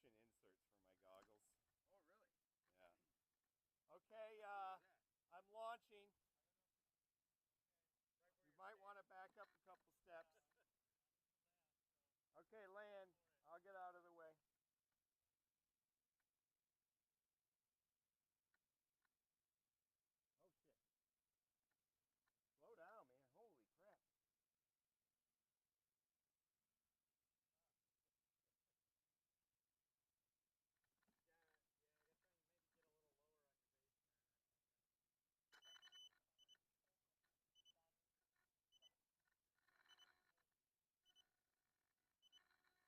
prescription inserts for my goggles. Oh, really? Yeah. Okay, How cool is that? I'm launching. Right where You you're might want to standing. back up a couple steps. This is the land, so Okay, land. I'll get out of the way. Oh shit. Slow down, man. Holy crap. yeah, I guess trying to maybe get a little lower on your base turn or something.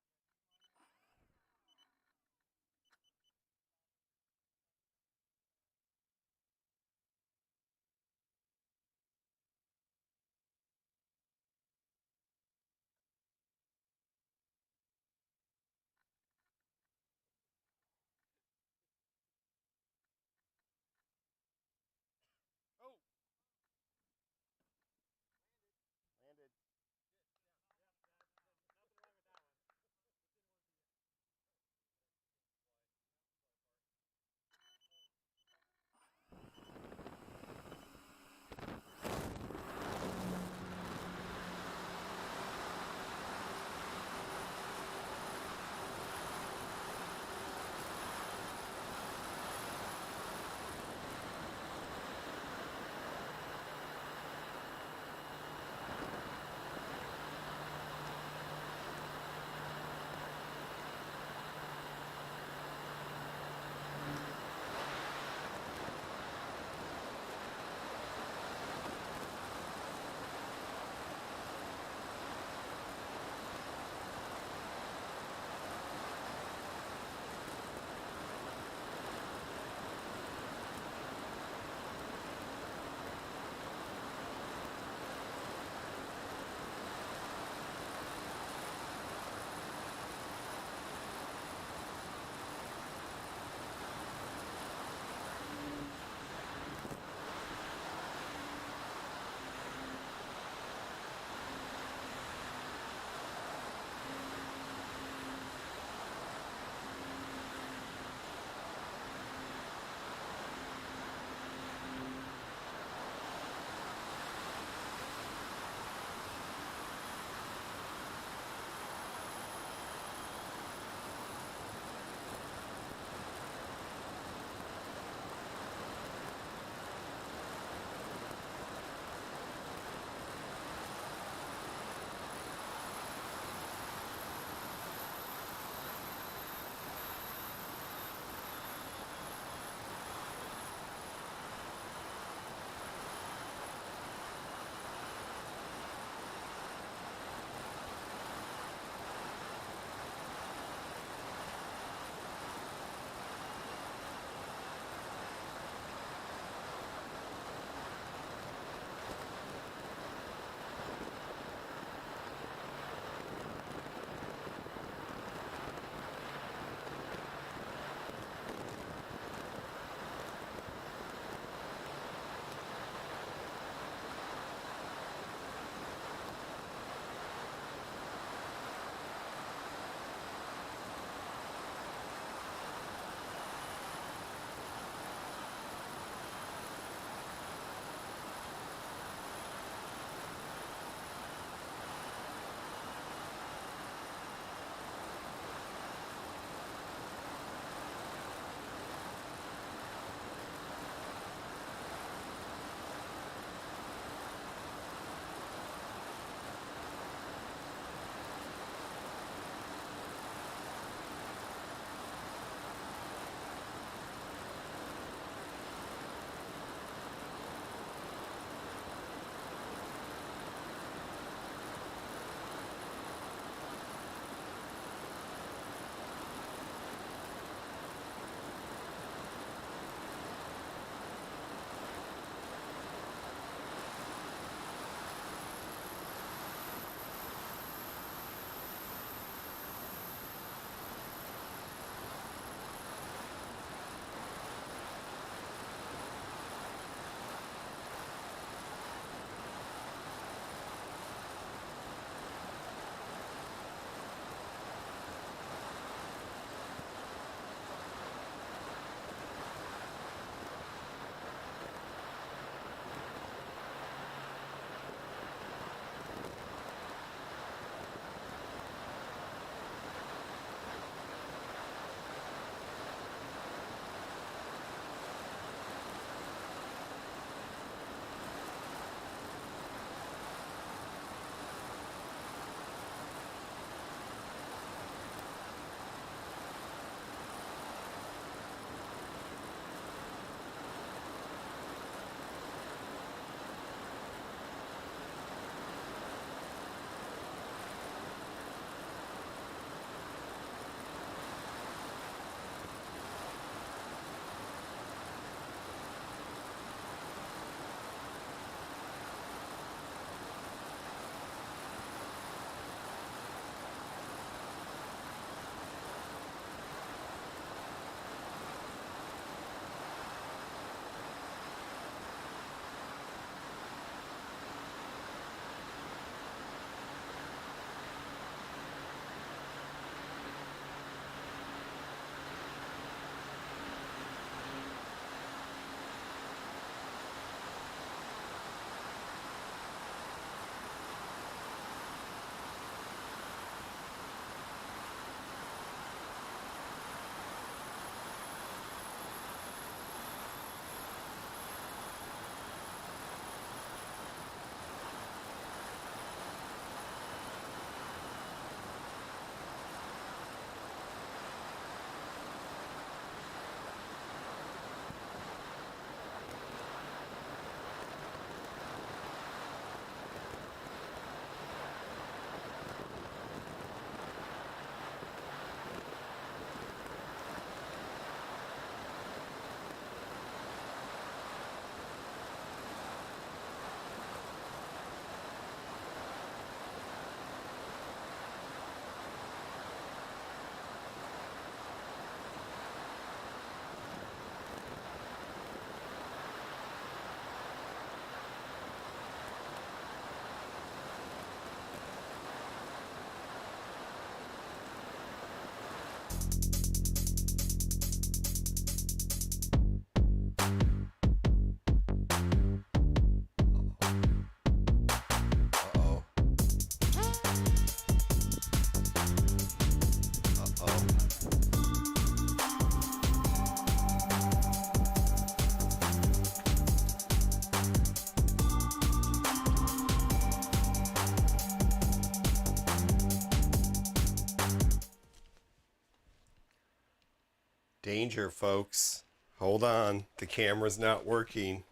Danger, folks. Hold on. The camera's not working.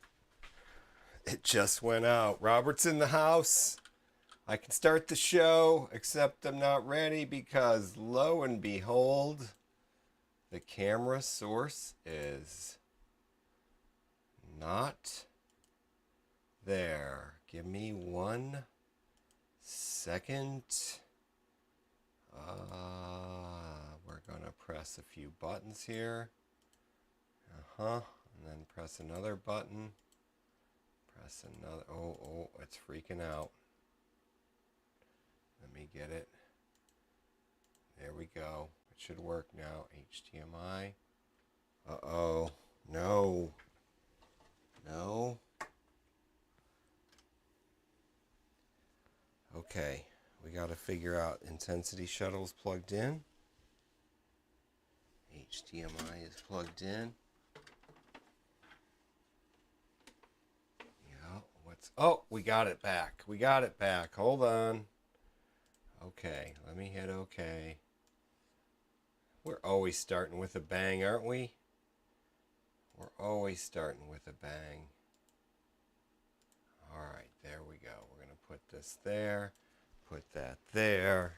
It just went out. Robert's in the house. I can start the show, except I'm not ready because lo and behold, the camera source is not there. Give me 1 second. We're gonna press a few buttons here. And then press another button. Press another. Oh, it's freaking out. Let me get it. There we go. It should work now. HDMI. Uh-oh. No. No. Okay. We got to figure out intensity shuttles plugged in. HDMI is plugged in. Yeah. Oh, we got it back. We got it back. Hold on. Okay. Let me hit OK. We're always starting with a bang, aren't we? We're always starting with a bang. All right, there we go. We're going to put this there, put that there.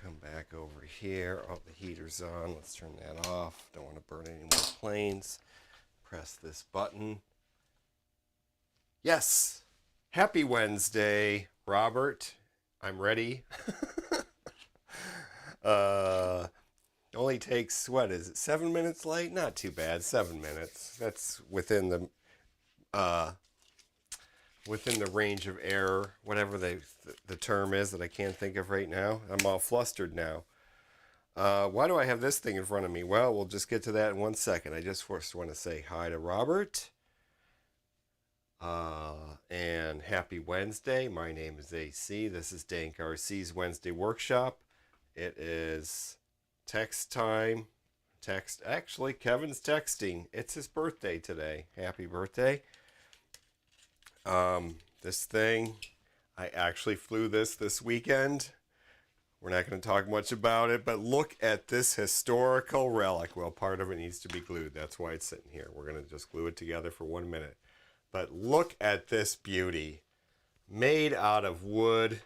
Come back over here. Oh, the heater's on. Let's turn that off. Don't want to burn any more planes. Press this button. Yes! Happy Wednesday, Robert. I'm ready. Only takes, what is it, 7 minutes late? Not too bad, 7 minutes. That's within the range of error, whatever the term is that I can't think of right now. I'm all flustered now. Why do I have this thing in front of me? Well, we'll just get to that in 1 second. I just first want to say hi to Robert. And happy Wednesday. My name is AC. This is Dank RC's Wednesday Workshop. It is text time. Actually, Kevin's texting. It's his birthday today. Happy birthday. This thing, I actually flew this weekend. We're not going to talk much about it, but look at this historical relic. Well, part of it needs to be glued. That's why it's sitting here. We're going to just glue it together for 1 minute. But look at this beauty. Made out of wood.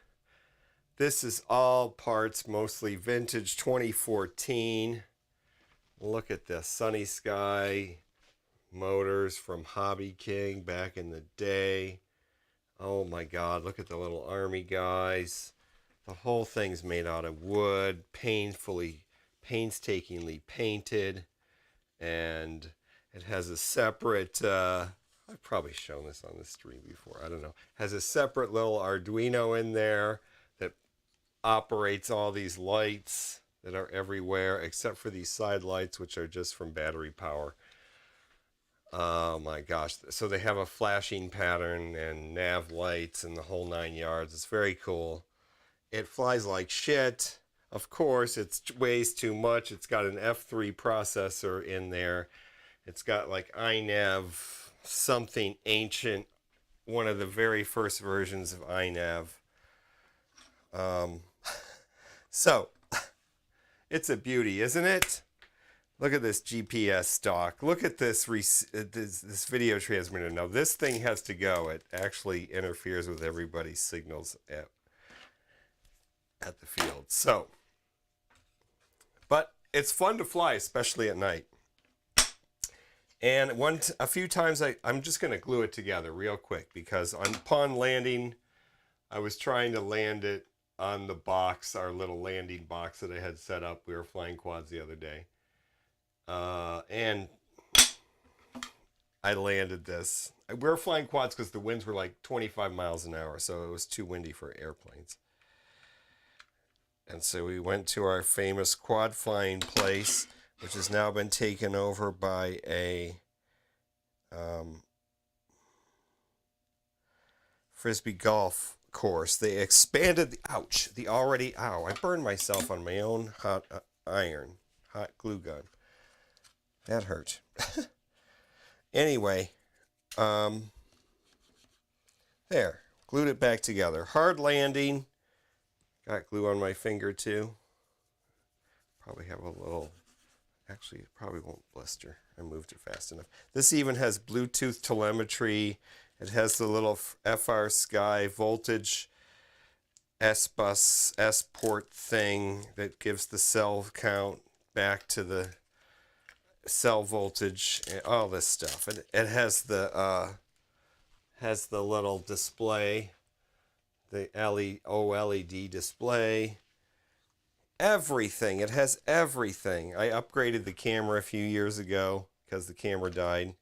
This is all parts, mostly vintage 2014. Look at this. Sunny Sky motors from Hobby King back in the day. Oh my God, look at the little army guys. The whole thing's made out of wood, painstakingly painted. And it has a separate, I've probably shown this on the stream before, I don't know. Has a separate little Arduino in there that operates all these lights that are everywhere, except for these side lights, which are just from battery power. Oh my gosh. So they have a flashing pattern and nav lights and the whole 9 yards. It's very cool. It flies like shit. Of course, it weighs too much. It's got an F3 processor in there. It's got like INAV, something ancient, one of the very first versions of INAV. So, it's a beauty, isn't it? Look at this GPS stock. Look at this video transmitter. Now, this thing has to go. It actually interferes with everybody's signals at the field. So, but it's fun to fly, especially at night. And a few times, I'm just going to glue it together real quick because upon landing, I was trying to land it on the box, our little landing box that I had set up. We were flying quads the other day. And I landed this. We were flying quads because the winds were like 25 miles an hour, so it was too windy for airplanes. And so we went to our famous quad flying place, which has now been taken over by a Frisbee golf course. They expanded I burned myself on my own hot glue gun. That hurt. Anyway, there, glued it back together. Hard landing. Got glue on my finger too. Probably have a little Actually, it probably won't blister. I moved it fast enough. This even has Bluetooth telemetry. It has the little FR Sky voltage S-Bus S-port thing that gives the cell count back to the cell voltage and all this stuff. It has the little display, the OLED display. Everything. It has everything. I upgraded the camera a few years ago because the camera died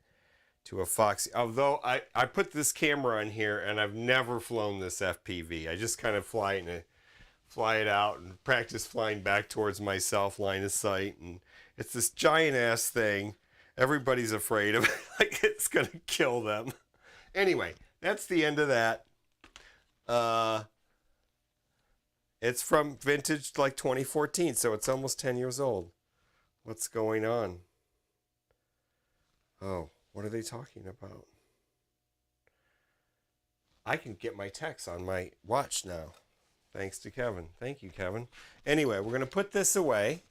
to a Foxy. Although I put this camera on here and I've never flown this FPV. I just kind of fly it out and practice flying back towards myself, line of sight. And it's this giant ass thing. Everybody's afraid of it. Like it's going to kill them. Anyway, that's the end of that. It's from vintage like 2014, so it's almost 10 years old. What's going on? Oh, what are they talking about? I can get my text on my watch now. Thanks to Kevin. Thank you, Kevin. Anyway, we're going to put this away.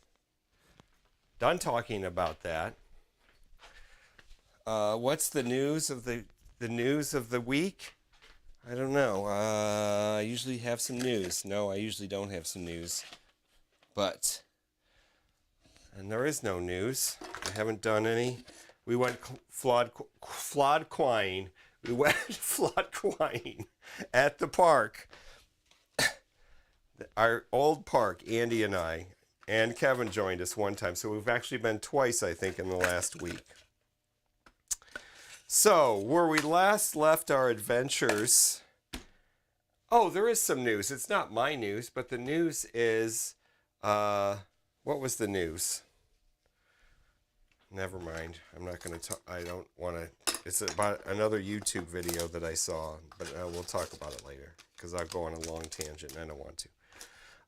Done talking about that. What's the news of the news of the week? I don't know. I usually have some news. No, I usually don't have some news. And there is no news. I haven't done any. We went flawed quine. We went flawed quine at the park. Our old park, Andy and I, and Kevin joined us one time. So we've actually been twice, I think, in the last week. So, where we last left our adventures... Oh, there is some news. It's not my news, but the news is... what was the news? Never mind. I'm not going to talk... I don't want to... It's about another YouTube video that I saw, but we'll talk about it later, because I'll go on a long tangent, and I don't want to.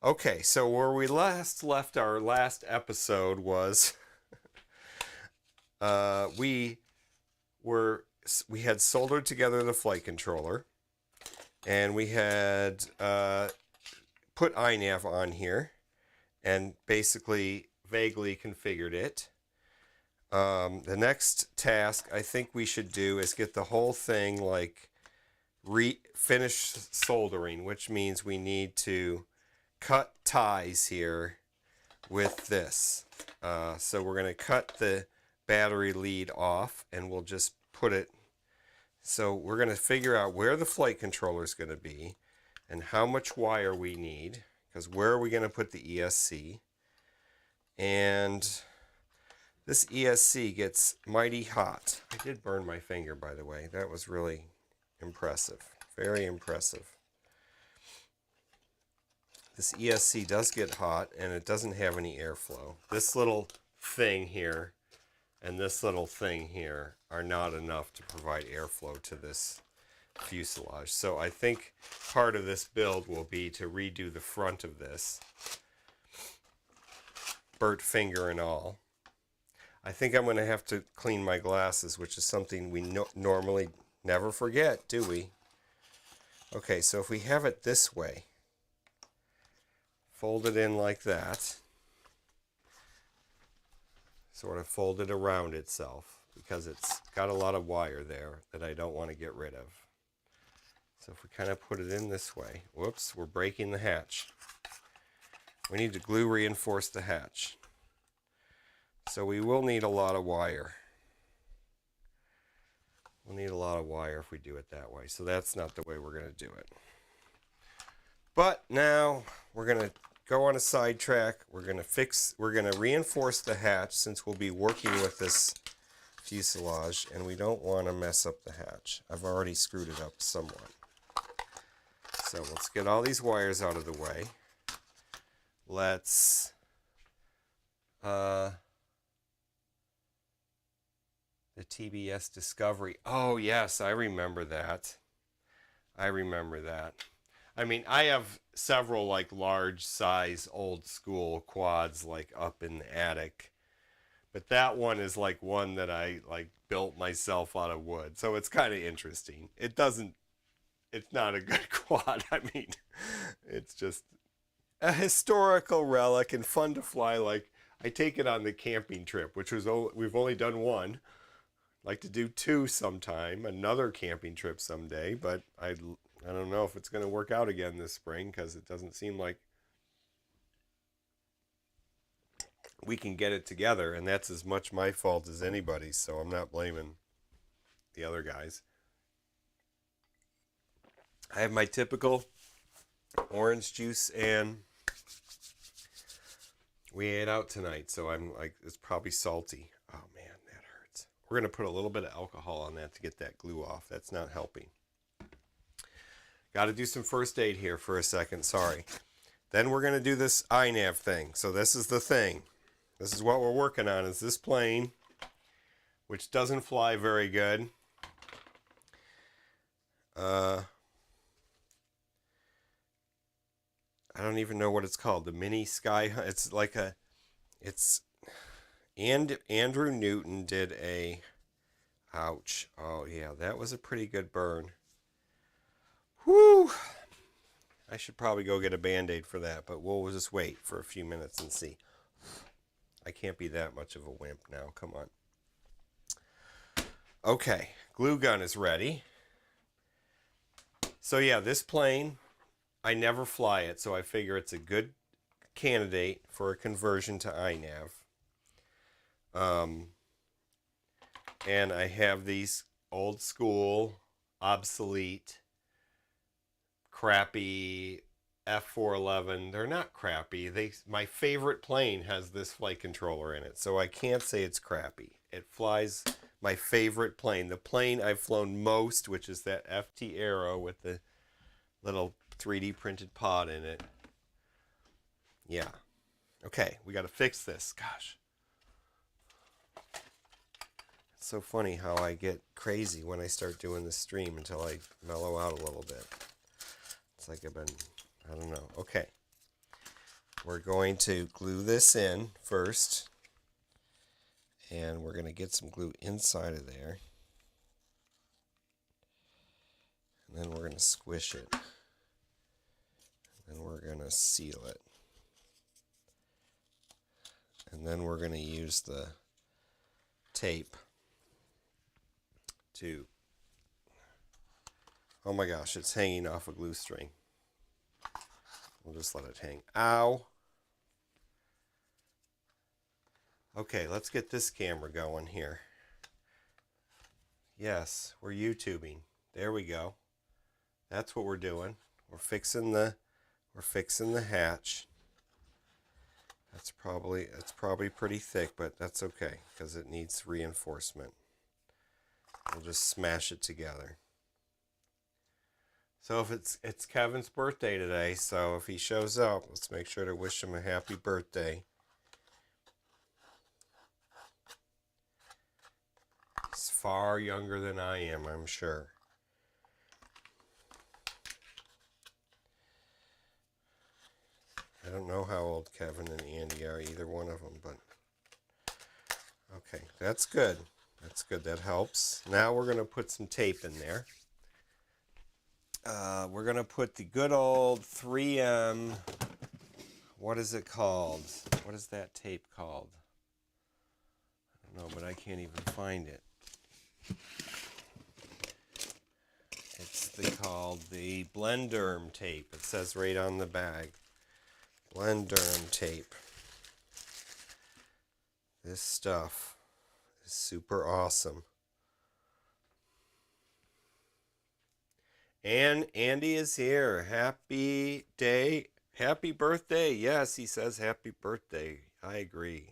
Okay, so where we last left our last episode was... we had soldered together the flight controller, and we had put INAV on here and basically vaguely configured it. The next task I think we should do is get the whole thing like finish soldering, which means we need to cut ties here with this. So we're going to cut the battery lead off, and we'll just put it. So we're going to figure out where the flight controller is going to be and how much wire we need, because where are we going to put the ESC? And this ESC gets mighty hot. I did burn my finger, by the way. That was really impressive. Very impressive. This ESC does get hot, and it doesn't have any airflow. This little thing here and this little thing here are not enough to provide airflow to this fuselage. So I think part of this build will be to redo the front of this, burnt finger and all. I think I'm going to have to clean my glasses, which is something we normally never forget, do we? Okay, so if we have it this way, fold it in like that, sort of fold it around itself, because it's got a lot of wire there that I don't want to get rid of. So if we kind of put it in this way, whoops, we're breaking the hatch. We need to glue reinforce the hatch. So we will need a lot of wire. We'll need a lot of wire if we do it that way. So that's not the way we're going to do it. But now we're going to go on a sidetrack. We're going to reinforce the hatch, since we'll be working with this fuselage, and we don't want to mess up the hatch. I've already screwed it up somewhat. So let's get all these wires out of the way. Let's the TBS Discovery. Oh yes, I remember that. I remember that. I mean, I have several like large size old school quads like up in the attic. But that one is like one that I like built myself out of wood. So it's kind of interesting. It's not a good quad. I mean, it's just a historical relic and fun to fly. Like, I take it on the camping trip, which was we've only done one. Like to do two sometime, another camping trip someday, but I don't know if it's going to work out again this spring because it doesn't seem like we can get it together, and that's as much my fault as anybody's, so I'm not blaming the other guys. I have my typical orange juice, and we ate out tonight, so I'm like, it's probably salty. Oh man, that hurts. We're going to put a little bit of alcohol on that to get that glue off. That's not helping. Got to do some first aid here for a second, sorry. Then we're going to do this INAV thing. So this is the thing. This is what we're working on, is this plane, which doesn't fly very good. I don't even know what it's called. The mini sky. It's like a. It's. And Andrew Newton did a. Ouch. Oh yeah, that was a pretty good burn. Whew. I should probably go get a Band-Aid for that, but we'll just wait for a few minutes and see. I can't be that much of a wimp now. Come on. Okay, glue gun is ready. So yeah, this plane, I never fly it, so I figure it's a good candidate for a conversion to INAV. And I have these old school, obsolete, crappy F411. They're not crappy. My favorite plane has this flight controller in it, so I can't say it's crappy. It flies my favorite plane. The plane I've flown most, which is that FT Aero with the little 3D printed pod in it. Yeah. Okay, we got to fix this. Gosh. It's so funny how I get crazy when I start doing this stream until I mellow out a little bit. It's like I've been, I don't know. Okay. We're going to glue this in first. And we're going to get some glue inside of there. And then we're going to squish it. And then we're going to seal it. And then we're going to use the tape to... Oh my gosh, it's hanging off a glue string. We'll just let it hang. Ow! Okay, let's get this camera going here. Yes, we're YouTubing. There we go. That's what we're doing. We're fixing the hatch. It's probably pretty thick, but that's okay because it needs reinforcement. We'll just smash it together. So if it's Kevin's birthday today, so if he shows up, let's make sure to wish him a happy birthday. He's far younger than I am, I'm sure. I don't know how old Kevin and Andy are, either one of them, but okay, that's good. That's good, that helps. Now we're going to put some tape in there. We're going to put the good old 3M, what is it called? What is that tape called? I don't know, but I can't even find it. It's called the Blenderm tape. It says right on the bag. Blenderm tape. This stuff is super awesome. And Andy is here. Happy day. Happy birthday. Yes, he says happy birthday. I agree.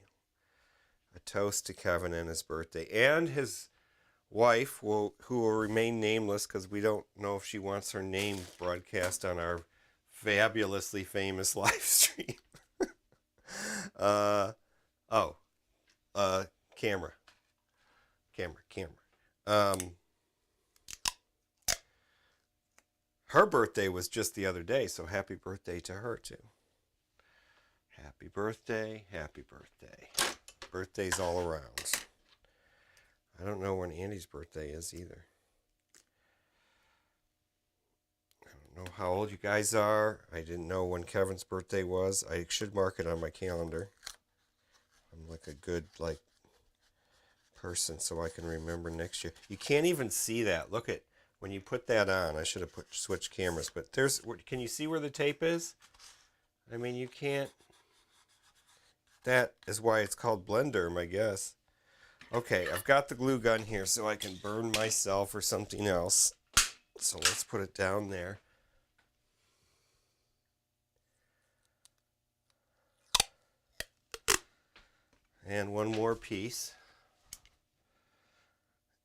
A toast to Kevin and his birthday. And his wife, who will remain nameless because we don't know if she wants her name broadcast on our fabulously famous live stream. Camera. Her birthday was just the other day, so happy birthday to her too. Happy birthday, happy birthday. Birthdays all around. I don't know when Andy's birthday is either. I don't know how old you guys are. I didn't know when Kevin's birthday was. I should mark it on my calendar. like a good person so I can remember next year. You can't even see that. Look at when you put that on. I should have switched cameras, but can you see where the tape is? I mean, you can't. That is why it's called Blender, I guess. Okay, I've got the glue gun here so I can burn myself or something else. So let's put it down there. And one more piece.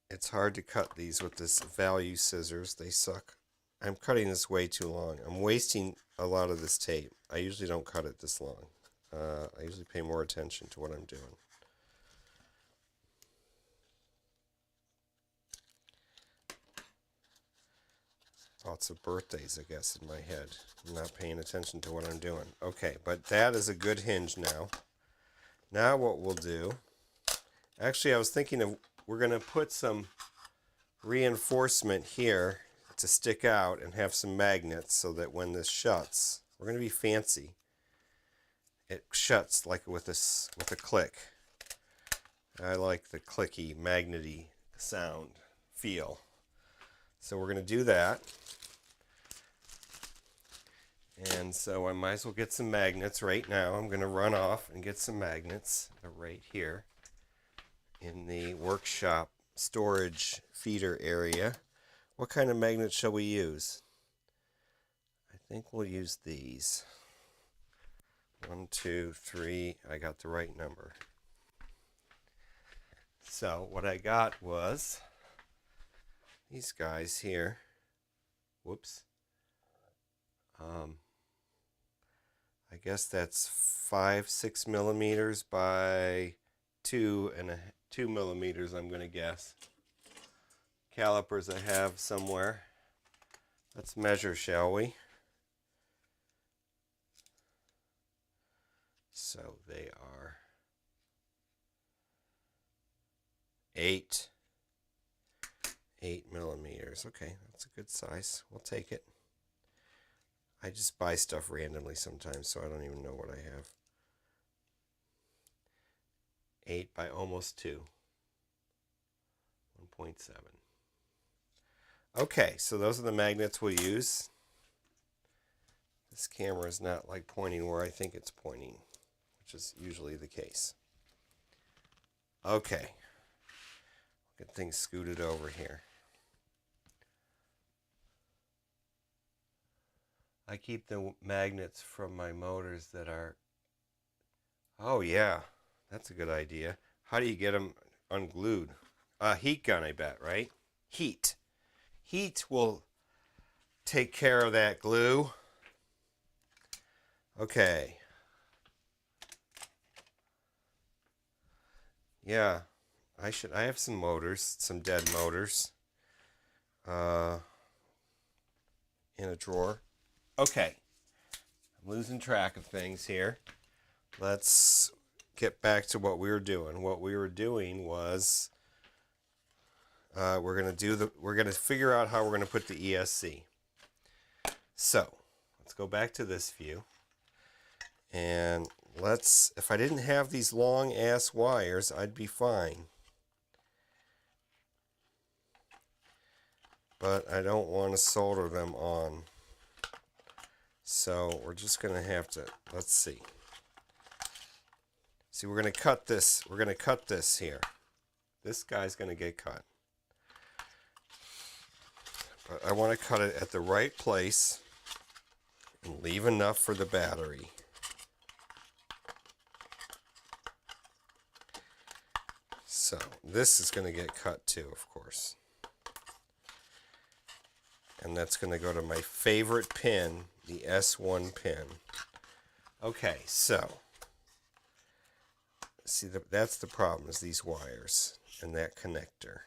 It's hard to cut these with this value scissors. They suck. I'm cutting this way too long. I'm wasting a lot of this tape. I usually don't cut it this long. I usually pay more attention to what I'm doing. Lots of birthdays, I guess, in my head. I'm not paying attention to what I'm doing. Okay, but that is a good hinge now. Now what we'll do, actually I was thinking of, we're going to put some reinforcement here to stick out and have some magnets so that when this shuts, we're going to be fancy. It shuts like with a click. I like the clicky, magnety sound, feel. So we're going to do that. And so I might as well get some magnets right now. I'm going to run off and get some magnets right here in the workshop storage feeder area. What kind of magnets shall we use? I think we'll use these. 1, 2, 3. I got the right number. So what I got was these guys here. Whoops. I guess that's 5-6 millimeters by 2 millimeters, I'm going to guess. Calipers I have somewhere. Let's measure, shall we? So they are 8 millimeters. Okay, that's a good size. We'll take it. I just buy stuff randomly sometimes, so I don't even know what I have. 8 by almost 2. 1.7. Okay, so those are the magnets we'll use. This camera is not like pointing where I think it's pointing, which is usually the case. Okay. Get things scooted over here. I keep the magnets from my motors that are... Oh yeah, that's a good idea. How do you get them unglued? Heat gun, I bet, right? Heat. Heat will take care of that glue. Okay. Yeah, I have some motors, some dead motors, in a drawer. Okay, I'm losing track of things here. Let's get back to what we were doing. What we were doing was we're gonna figure out how we're gonna put the ESC. So let's go back to this view, and if I didn't have these long ass wires, I'd be fine. But I don't want to solder them on. So we're just going to have to, let's see. See, we're going to cut this. We're going to cut this here. This guy's going to get cut. But I want to cut it at the right place and leave enough for the battery. So this is going to get cut too, of course. And that's going to go to my favorite pin, the S1 pin. Okay, so see, that's the problem, is these wires and that connector.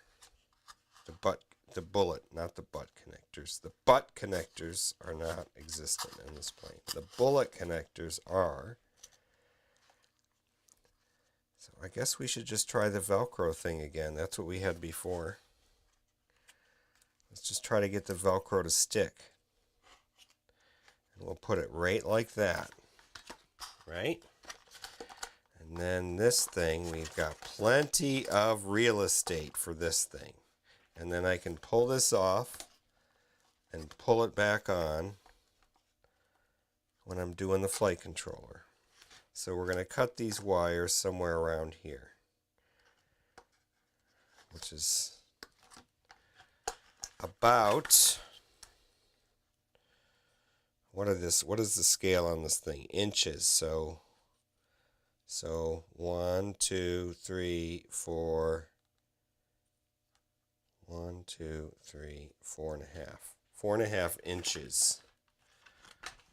The bullet, not the butt connectors. The butt connectors are not existent in this plane. The bullet connectors are. So I guess we should just try the Velcro thing again. That's what we had before. Let's just try to get the Velcro to stick. And we'll put it right like that. Right? And And then this thing, we've got plenty of real estate for this thing. And then I can pull this off and pull it back on when I'm doing the flight controller. So we're going to cut these wires somewhere around here, which is about, what is the scale on this thing? Inches. So 1, 2, 3, 4. 1, 2, 3, 4.5. 4.5 inches.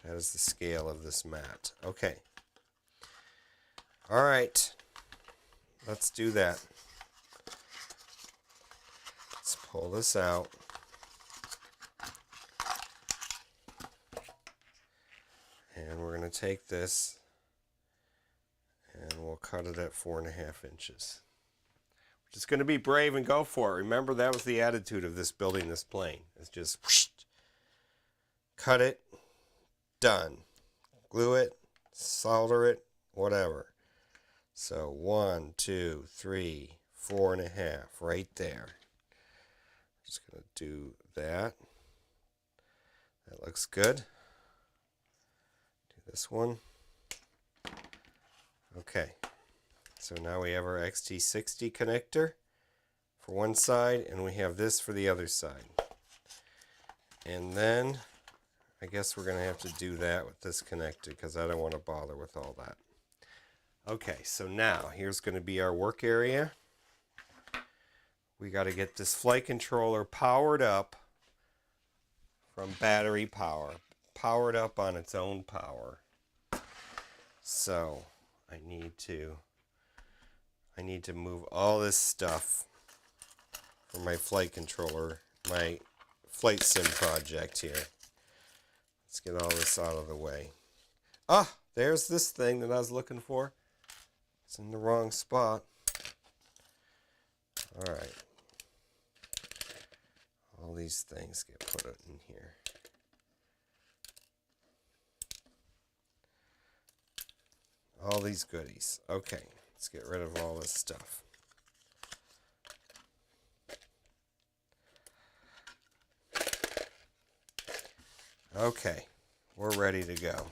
That is the scale of this mat. Okay. All right. Let's do that. Let's pull this out. And we're going to take this and we'll cut it at 4.5 inches. We're just going to be brave and go for it. Remember, that was the attitude of this building this plane. It's just whoosh, cut it, done. Glue it, solder it, whatever. So 1, 2, 3, 4.5 right there. Just going to do that. That looks good. Do this one. Okay. So now we have our XT60 connector for one side, and we have this for the other side. And then I guess we're going to have to do that with this connected because I don't want to bother with all that. Okay, so now here's going to be our work area. We got to get this flight controller powered up from battery power, powered up on its own power. So I need to move all this stuff from my flight controller, my flight sim project here. Let's get all this out of the way. Ah, there's this thing that I was looking for. It's in the wrong spot. All right. All these things get put in here. All these goodies. Okay, let's get rid of all this stuff. Okay, we're ready to go.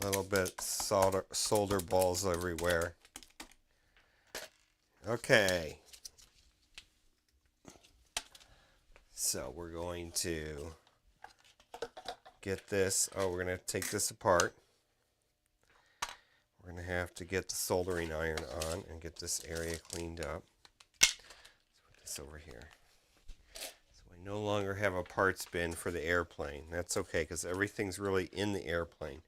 A little bit solder balls everywhere. Okay. So we're going to get this. Oh, we're going to take this apart. We're going to have to get the soldering iron on and get this area cleaned up. Let's put this over here. So I no longer have a parts bin for the airplane. That's okay because everything's really in the airplane.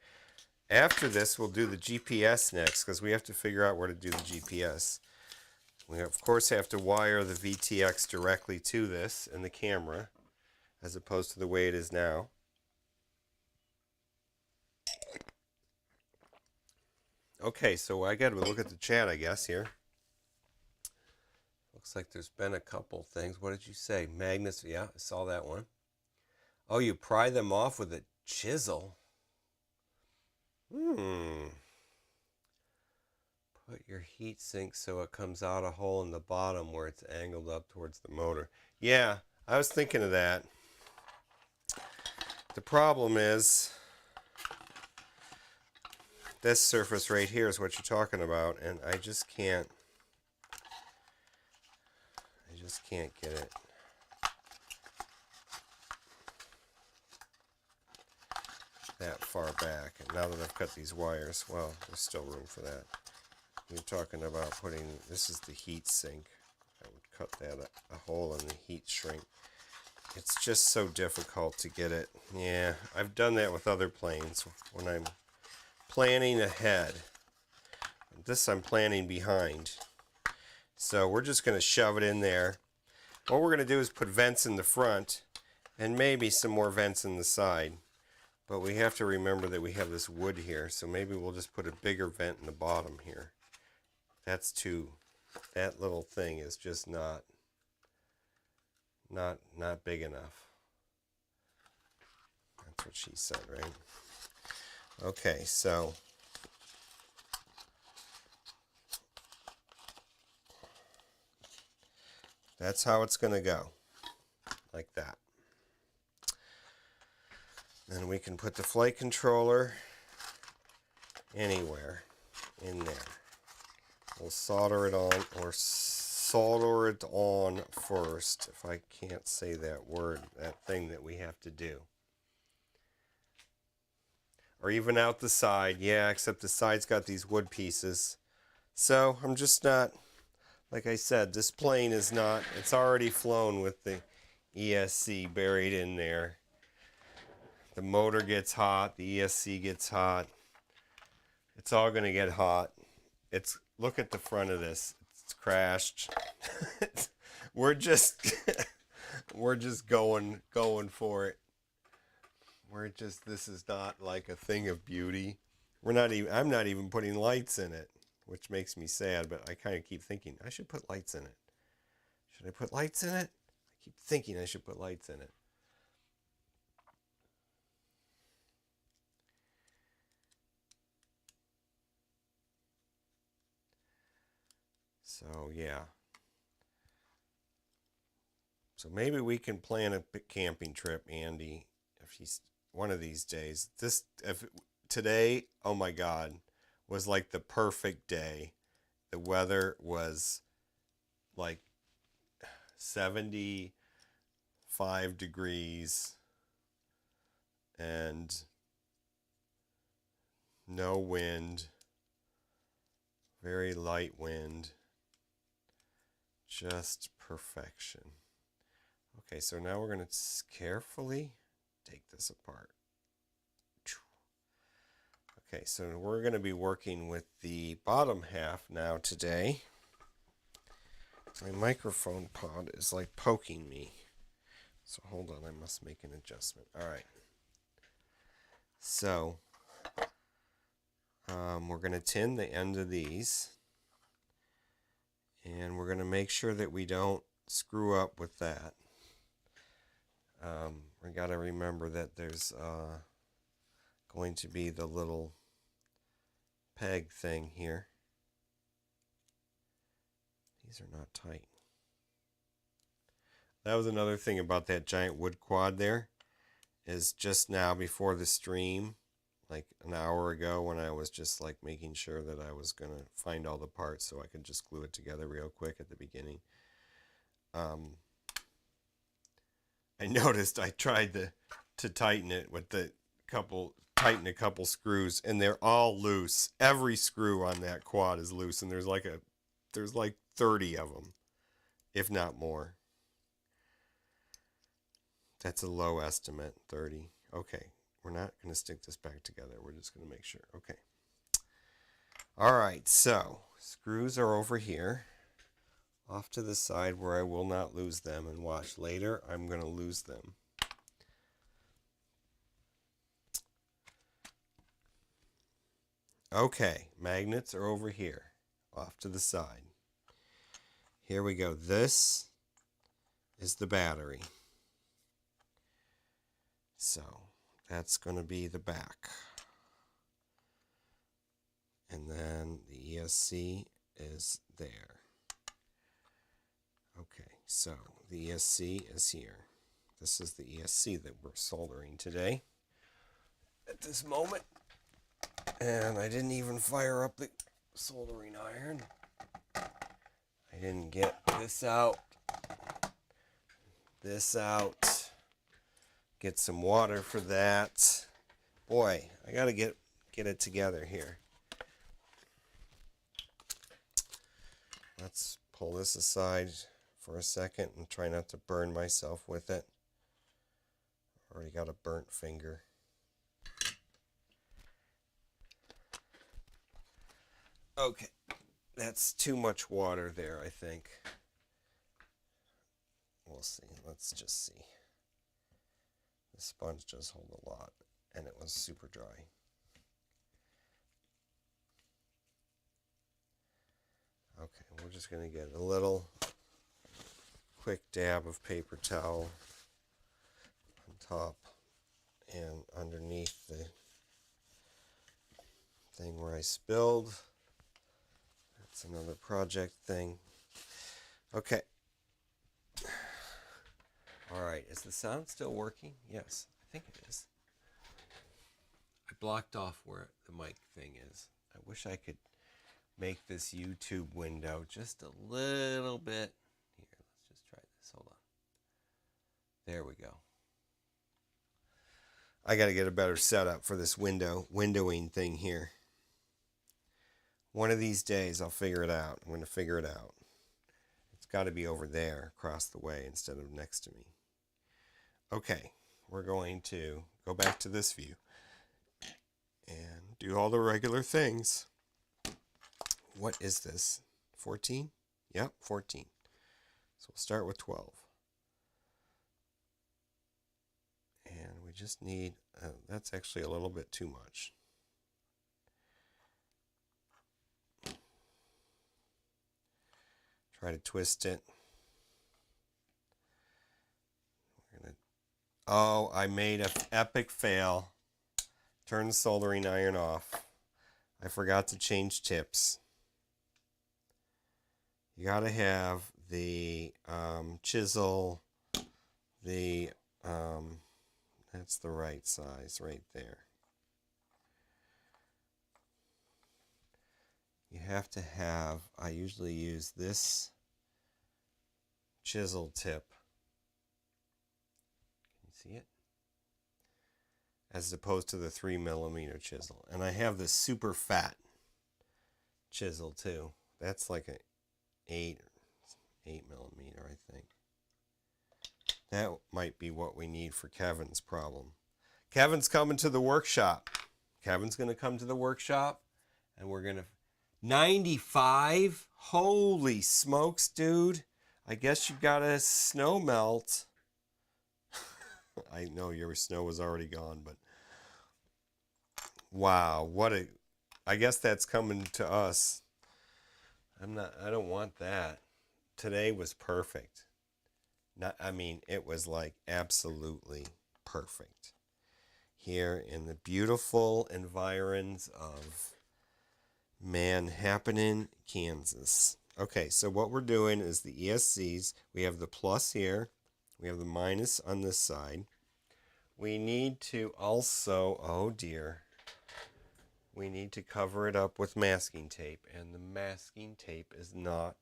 After this, we'll do the GPS next because we have to figure out where to do the GPS. We, of course, have to wire the VTX directly to this and the camera as opposed to the way it is now. Okay, so I got to look at the chat, I guess, here. Looks like there's been a couple things. What did you say? Magnets, yeah, I saw that one. Oh, you pry them off with a chisel. Put your heat sink so it comes out a hole in the bottom where it's angled up towards the motor. Yeah, I was thinking of that. The problem is this surface right here is what you're talking about, and I just can't get it. That far back. And now that I've cut these wires, well, there's still room for that. You're talking about putting, this is the heat sink. I would cut that a hole in the heat shrink. It's just so difficult to get it. Yeah, I've done that with other planes when I'm planning ahead. This I'm planning behind. So we're just going to shove it in there. What we're going to do is put vents in the front and maybe some more vents in the side. But we have to remember that we have this wood here, so maybe we'll just put a bigger vent in the bottom here. That little thing is just not big enough. That's what she said, right? Okay, so That's how it's going to go. Like that. Then we can put the flight controller anywhere in there. We'll solder it on, or solder it on first, if I can't say that word, that thing that we have to do. Or even out the side, yeah, except the side's got these wood pieces. So I'm just not, like I said, this plane is not, it's already flown with the ESC buried in there. The motor gets hot, the ESC gets hot. It's all going to get hot. Look at the front of this. It's crashed. we're just we're just going for it. This is not like a thing of beauty. I'm not even putting lights in it, which makes me sad, but I kind of keep thinking I should put lights in it. Should I put lights in it? I keep thinking I should put lights in it. So, yeah. So maybe we can plan a camping trip, Andy, if he's one of these days. Today, oh my God, was like the perfect day. The weather was like 75 degrees and no wind, very light wind, just perfection. Okay, so now we're going to carefully take this apart. Okay, so we're going to be working with the bottom half now today. My microphone pod is like poking me. So hold on, I must make an adjustment. All right. So we're going to tin the end of these. And we're going to make sure that we don't screw up with that. We got to remember that there's going to be the little peg thing here. These are not tight. That was another thing about that giant wood quad there, is just now before the stream, like an hour ago, when I was just like making sure that I was going to find all the parts so I could just glue it together real quick at the beginning. I noticed I tried to tighten it with tighten a couple screws, and they're all loose. Every screw on that quad is loose, and there's like 30 of them, if not more. That's a low estimate, 30. Okay, we're not going to stick this back together. We're just going to make sure. Okay. All right, so screws are over here, off to the side where I will not lose them, and watch, later I'm going to lose them. Okay, magnets are over here, off to the side. Here we go. This is the battery. So that's going to be the back. And then the ESC is there. Okay, so the ESC is here. This is the ESC that we're soldering today at this moment. And I didn't even fire up the soldering iron. I didn't get this out. Get some water for that. Boy, I gotta get it together here. Let's pull this aside for a second and try not to burn myself with it. Already got a burnt finger. Okay, that's too much water there, I think. We'll see. Let's just see. The sponge does hold a lot, and it was super dry. Okay, we're just going to get a little quick dab of paper towel on top and underneath the thing where I spilled. That's another project thing. Okay, All right, is the sound still working? Yes, I think it is. I blocked off where the mic thing is. I wish I could make this YouTube window just a little bit. Here, let's just try this. Hold on. There we go. I got to get a better setup for this windowing thing here. One of these days I'll figure it out. I'm going to figure it out. It's got to be over there across the way instead of next to me. Okay, we're going to go back to this view and do all the regular things. What is this? 14? Yep, 14. So we'll start with 12. And we just need, that's actually a little bit too much. Try to twist it. Oh, I made an epic fail. Turn the soldering iron off. I forgot to change tips. You gotta have the chisel, that's the right size right there. You have to have, I usually use this chisel tip. Can you see it? As opposed to the 3mm chisel. And I have this super fat chisel too. That's like an 8mm, I think. That might be what we need for Kevin's problem. Kevin's coming to the workshop. Kevin's going to come to the workshop and we're going to... 95? Holy smokes, dude. I guess you got a snow melt. I know your snow was already gone, but wow, what a... I guess that's coming to us. I don't want that. Today was perfect. It was like absolutely perfect. Here in the beautiful environs of Manhattan, Kansas. Okay, so what we're doing is the ESCs. We have the plus here. We have the minus on this side. We need to also, oh dear, we need to cover it up with masking tape. And the masking tape is not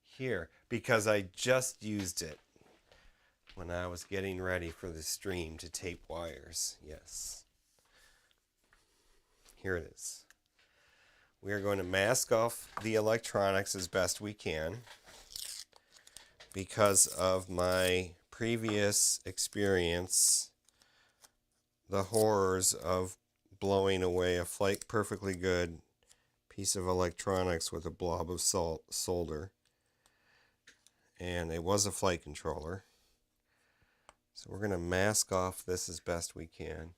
here because I just used it when I was getting ready for the stream to tape wires. Yes. Here it is. We are going to mask off the electronics as best we can because of my previous experience, the horrors of blowing away a perfectly good piece of electronics with a blob of solder. And it was a flight controller. So we're going to mask off this as best we can.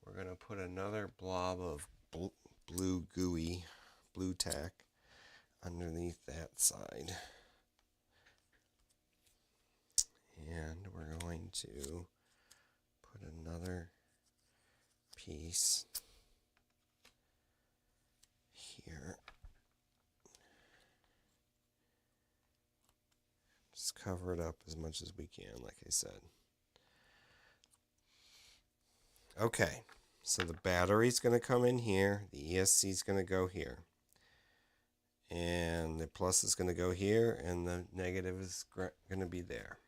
We're going to put another blob of blue tack underneath that side. And we're going to put another piece here. Just cover it up as much as we can, like I said. Okay, so the battery's going to come in here. The ESC is going to go here. And the plus is going to go here, and the negative is going to be there.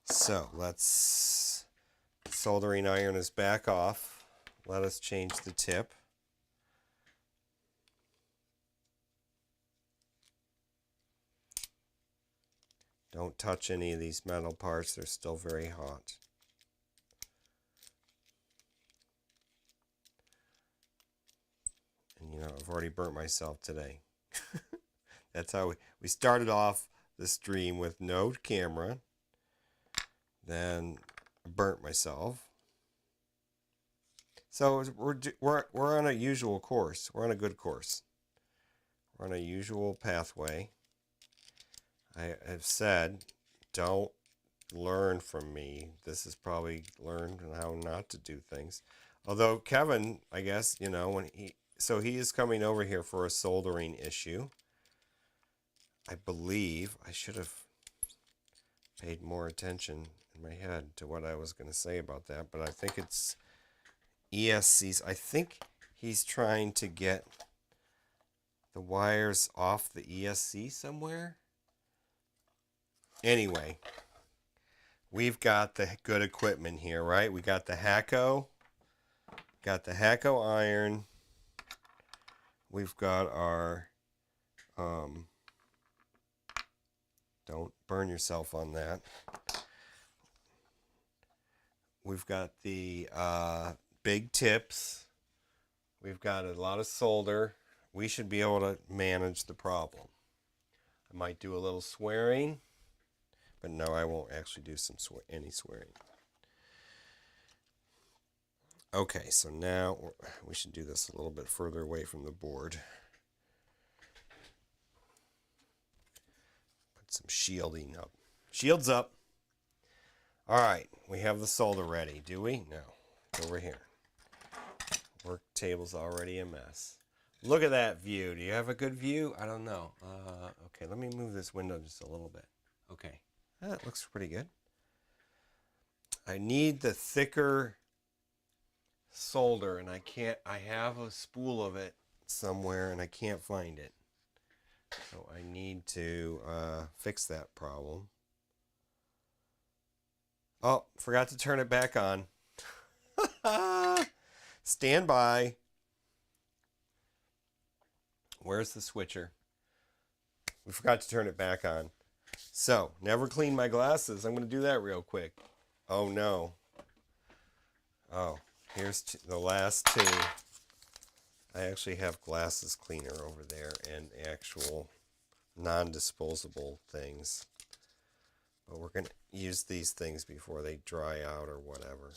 So let's... Soldering iron is back off. Let us change the tip. Don't touch any of these metal parts. They're still very hot. And you know, I've already burnt myself today. That's how we started off the stream with no camera. Then I burnt myself. So we're on a usual course. We're on a good course. We're on a usual pathway. I have said, don't learn from me. This is probably learned how not to do things. Although Kevin, I guess, you know, he is coming over here for a soldering issue. I believe I should have paid more attention in my head to what I was going to say about that, but I think it's ESCs. I think he's trying to get the wires off the ESC somewhere. Anyway, we've got the good equipment here, right? We got the Hacko. Got the Hacko iron. We've got our don't burn yourself on that. We've got the big tips. We've got a lot of solder. We should be able to manage the problem. I might do a little swearing, but no, I won't actually do any swearing. Okay, so now we should do this a little bit further away from the board. Put some shielding up. Shields up. All right, we have the solder ready, do we? No, it's over here. Work table's already a mess. Look at that view. Do you have a good view? I don't know. Okay, let me move this window just a little bit. Okay, that looks pretty good. I need the thicker solder, and I have a spool of it somewhere, and I can't find it. So I need to fix that problem. Oh, forgot to turn it back on. Stand by. Where's the switcher? We forgot to turn it back on. So, never clean my glasses. I'm going to do that real quick. Oh, no. Oh, here's the last two. I actually have glasses cleaner over there and actual non-disposable things. But we're going to use these things before they dry out or whatever.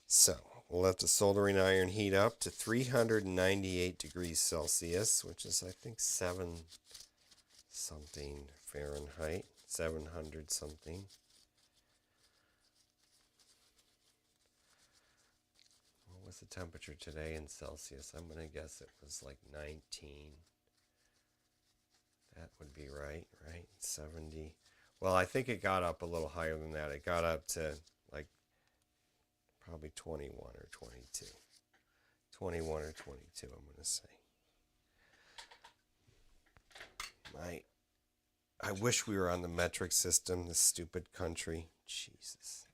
So, we'll let the soldering iron heat up to 398 degrees Celsius, which is, I think, 7 something Fahrenheit, 700 something. What was the temperature today in Celsius? I'm going to guess it was like 19. That would be right? 70. Well, I think it got up a little higher than that. It got up to like probably 21 or 22. 21 or 22, I'm going to say. I wish we were on the metric system, this stupid country. Jesus.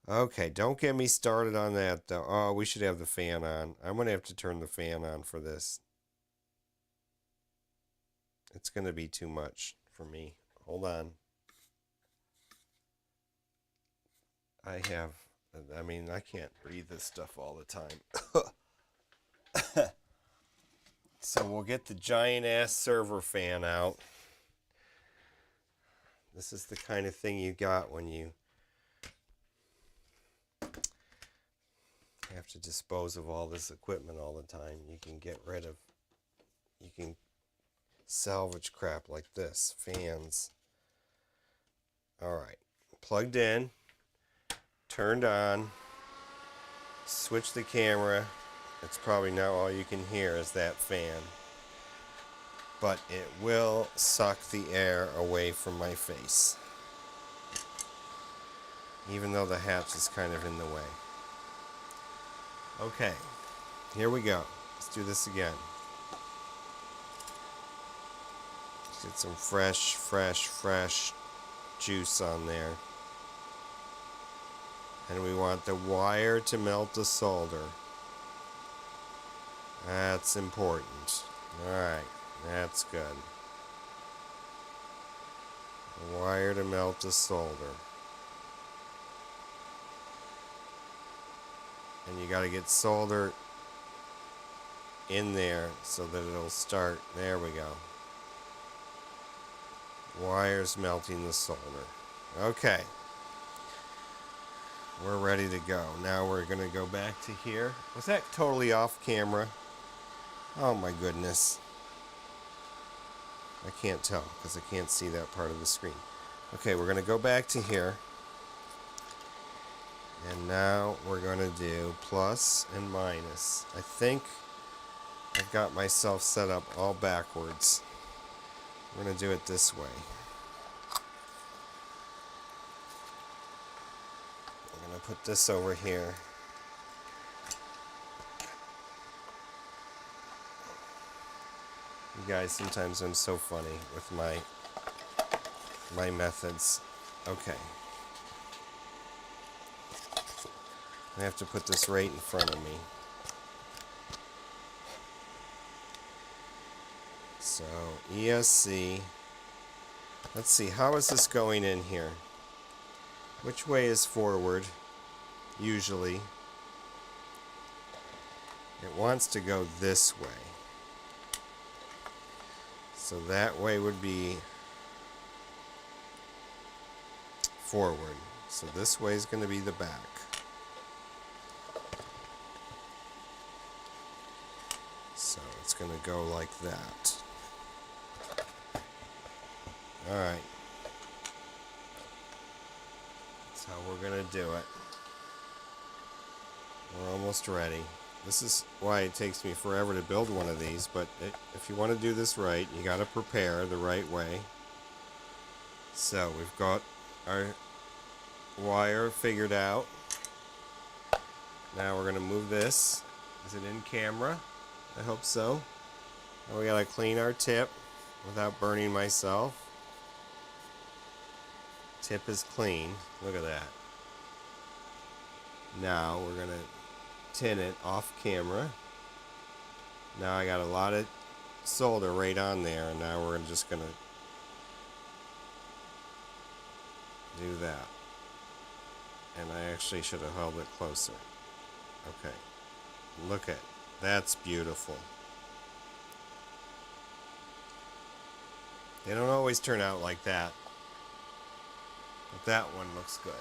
Okay, don't get me started on that, though. Oh, we should have the fan on. I'm going to have to turn the fan on for this. It's going to be too much for me. Hold on. I can't breathe this stuff all the time. So we'll get the giant ass server fan out. This is the kind of thing you got when you have to dispose of all this equipment all the time. You can salvage crap like this. Fans. Alright. Plugged in. Turned on. Switch the camera. It's probably now all you can hear is that fan. But it will suck the air away from my face. Even though the hatch is kind of in the way. Okay. Here we go. Let's do this again. Let's get some fresh juice on there. And we want the wire to melt the solder. That's important. Alright, that's good. The wire to melt the solder. And you gotta get solder in there so that it'll start. There we go. Wires melting the solder. Okay. We're ready to go. Now we're going to go back to here. Was that totally off camera? Oh my goodness. I can't tell because I can't see that part of the screen. Okay, we're going to go back to here. And now we're going to do plus and minus. I think I've got myself set up all backwards. We're going to do it this way. I'm going to put this over here. You guys, sometimes I'm so funny with my methods. Okay. I have to put this right in front of me. So, ESC. Let's see, how is this going in here? Which way is forward? Usually. It wants to go this way. So that way would be forward. So this way is going to be the back. So it's going to go like that. Alright. That's how we're going to do it. We're almost ready. This is why it takes me forever to build one of these, but if you want to do this right, you got to prepare the right way. So we've got our wire figured out. Now we're going to move this. Is it in camera? I hope so. Now we got to clean our tip without burning myself. Tip is clean. Look at that. Now we're going to tin it off camera. Now I got a lot of solder right on there, and now we're just going to do that. And I actually should have held it closer. Okay. Look at, that's beautiful. They don't always turn out like that. But that one looks good.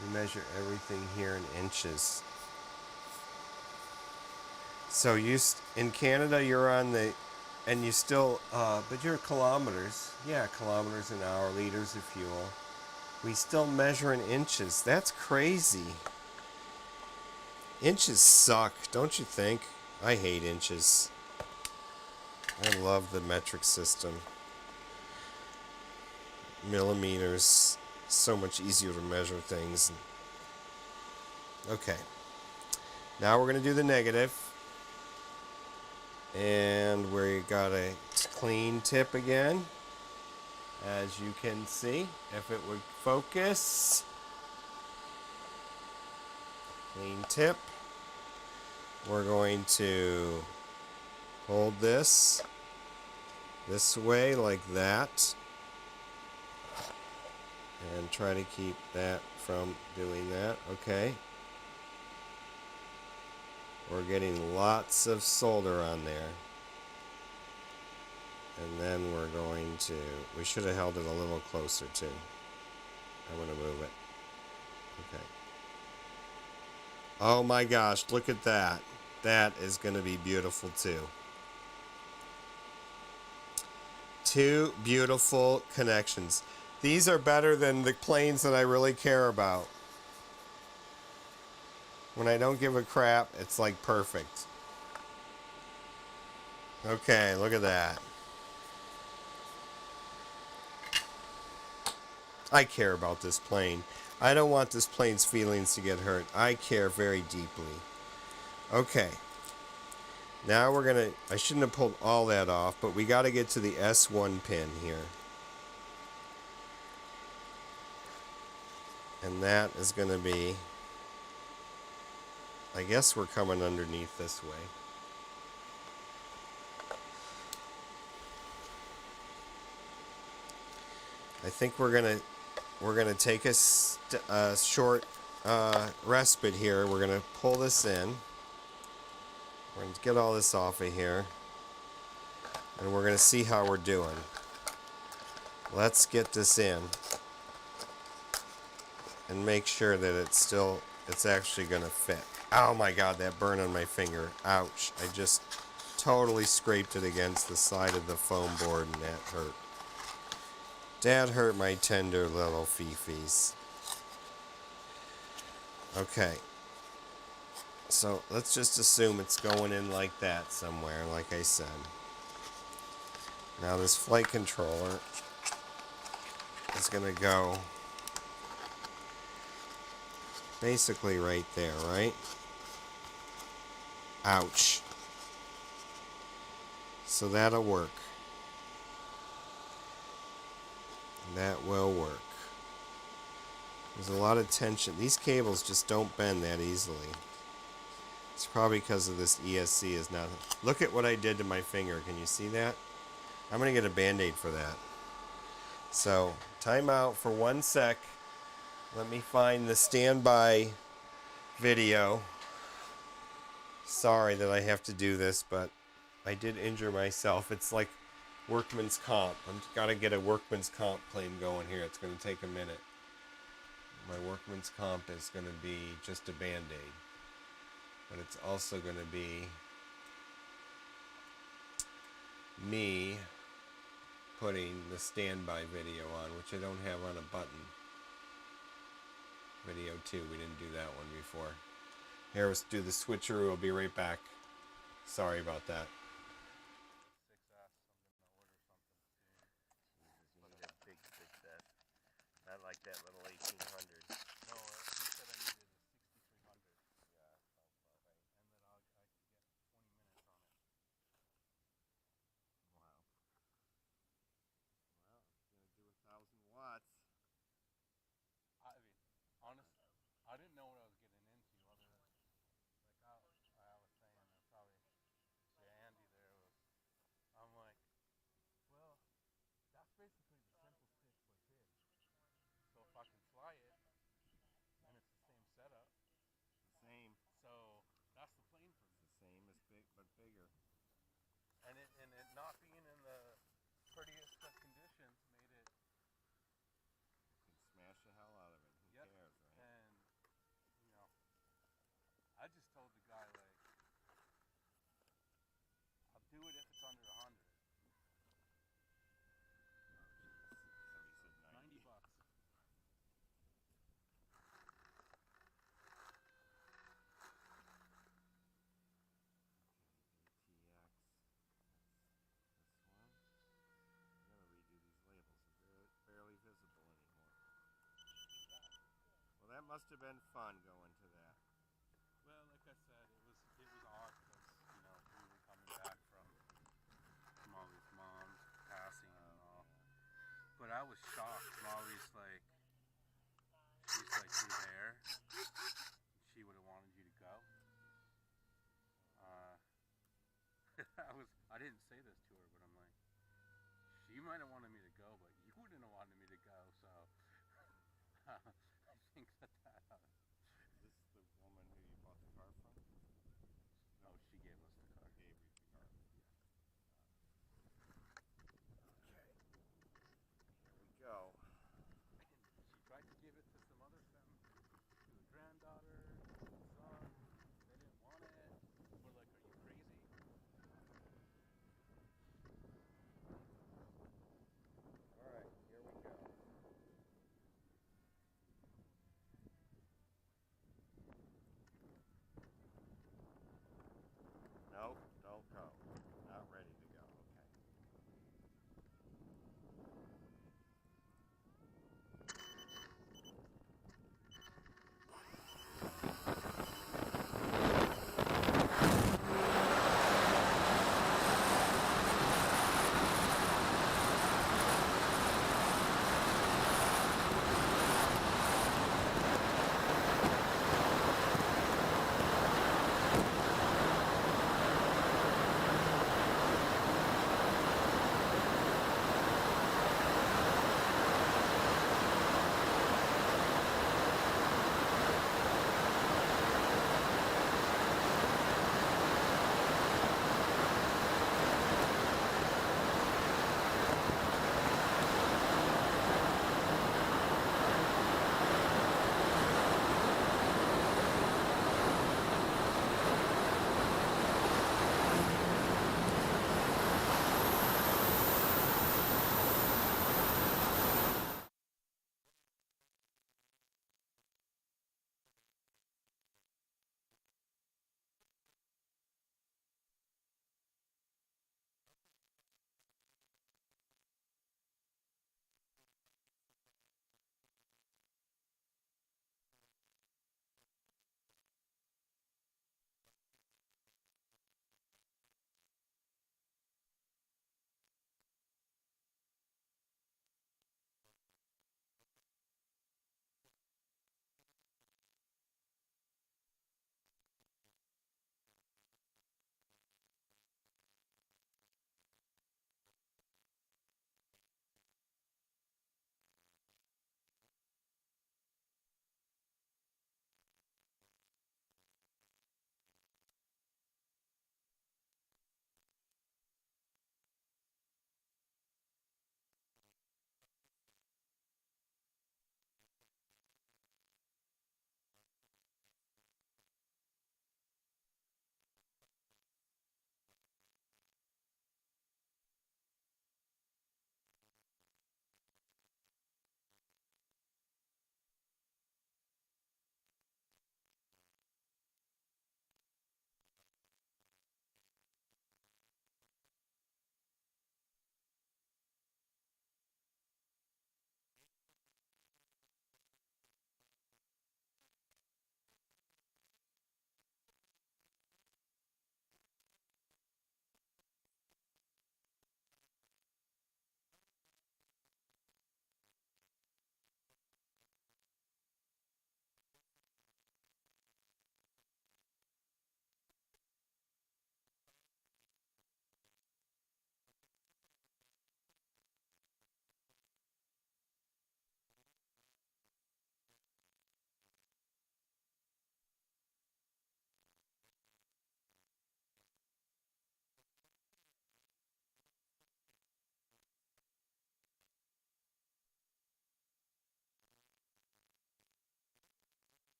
We measure everything here in inches. So in Canada, you're on the, and you still, but you're kilometers. Yeah, kilometers an hour, liters of fuel. We still measure in inches. That's crazy. Inches suck, don't you think? I hate inches. I love the metric system. Millimeters, so much easier to measure things. Okay. Now we're going to do the negative. And we got a clean tip again. As you can see, if it would focus. Clean tip. We're going to hold this way like that. And try to keep that from doing that. Okay. We're getting lots of solder on there. And then we're going to, we should have held it a little closer too. I'm going to move it. Okay. Oh my gosh, look at that. That is going to be beautiful too. Two beautiful connections. These are better than the planes that I really care about. When I don't give a crap, it's like perfect. Okay, look at that. I care about this plane. I don't want this plane's feelings to get hurt. I care very deeply. Okay. Now we're going to, I shouldn't have pulled all that off, but we got to get to the S1 pin here. And that is going to be, I guess we're coming underneath this way. I think we're gonna take a short respite here. We're gonna pull this in. We're gonna get all this off of here, and we're gonna see how we're doing. Let's get this in and make sure that it's actually gonna fit. Oh my God, that burn on my finger. Ouch. I just totally scraped it against the side of the foam board and that hurt. That hurt my tender little fifis. Okay. So let's just assume it's going in like that somewhere, like I said. Now this flight controller is going to go basically right there, right? Ouch. So that'll work. That will work. There's a lot of tension. These cables just don't bend that easily. It's probably because of this ESC is not... Look at what I did to my finger. Can you see that? I'm going to get a Band-Aid for that. So, time out for 1 sec. Let me find the standby video. Sorry that I have to do this, but I did injure myself. It's like workman's comp. I've got to get a workman's comp claim going here. It's going to take a minute. My workman's comp is going to be just a Band-Aid. But it's also going to be me putting the standby video on, which I don't have on a button. Video 2, we didn't do that one before. Here, let's do the switcheroo. I'll be right back. Sorry about that. 6S. I'm gonna order something soon. One of that big 6S. Not like that little 1800. No, he said I needed a 6300. Yeah, sounds about right. And then I could get 20 minutes on it. Wow. Well, it's gonna do 1,000 watts. I mean, honestly, I didn't know what I was getting into. Other than, like I was saying, probably to Andy there was. I'm like, well, that's basically the simple stick for kids. So if I can fly it, and it's the same setup. The same. So that's the plane for me. It's the same as big, but bigger. And it not being in the prettiest of conditions made it. You can smash the hell out of it. Who cares, right? And you know, I just told the guy like, I'll do it if it's under 100. Oh, jeez. So he said 90 bucks. ATX. This one. I gotta redo these labels. They're barely visible anymore. Well, that must have been fun going to that. Well, like I said, it was odd because we were coming back from Molly's mom's passing and all. Yeah. But I was shocked. Molly's like, you're there. She would have wanted you to go. I didn't say this to her, but I'm like, she might have wanted me to go, but you wouldn't have wanted me to go. So I think that. Is this the woman who you bought the car from? No. Oh, she gave us the car. Gave you the car. Yeah. Okay. Here we go.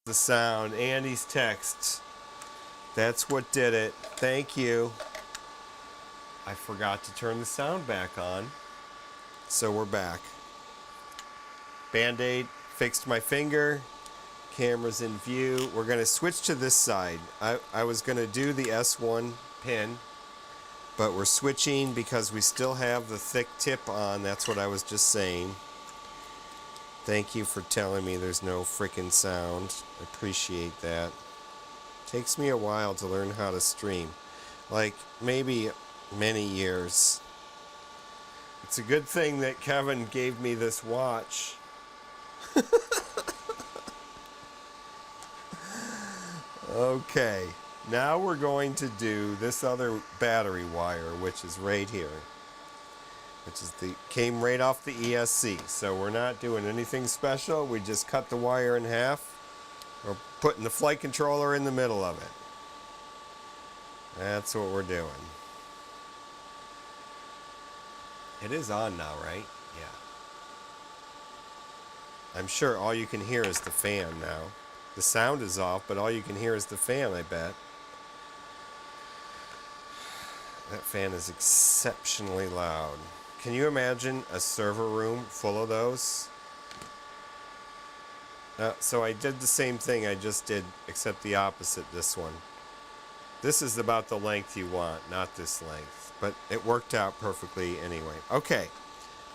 the sound. Andy's text. That's what did it. Thank you. I forgot to turn the sound back on. So we're back. Band-Aid, fixed my finger. Camera's in view. We're going to switch to this side. I was going to do the S1 pin, but we're switching because we still have the thick tip on. That's what I was just saying. Thank you for telling me there's no freaking sound. I appreciate that. Takes me a while to learn how to stream. Like, maybe many years. It's a good thing that Kevin gave me this watch. Okay, now we're going to do this other battery wire, which is right here. Which is came right off the ESC. So we're not doing anything special. We just cut the wire in half. We're putting the flight controller in the middle of it. That's what we're doing. It is on now, right? Yeah. I'm sure all you can hear is the fan now. The sound is off, but all you can hear is the fan, I bet. That fan is exceptionally loud. Can you imagine a server room full of those? So I did the same thing I just did, except the opposite this one. This is about the length you want, not this length. But it worked out perfectly anyway. Okay,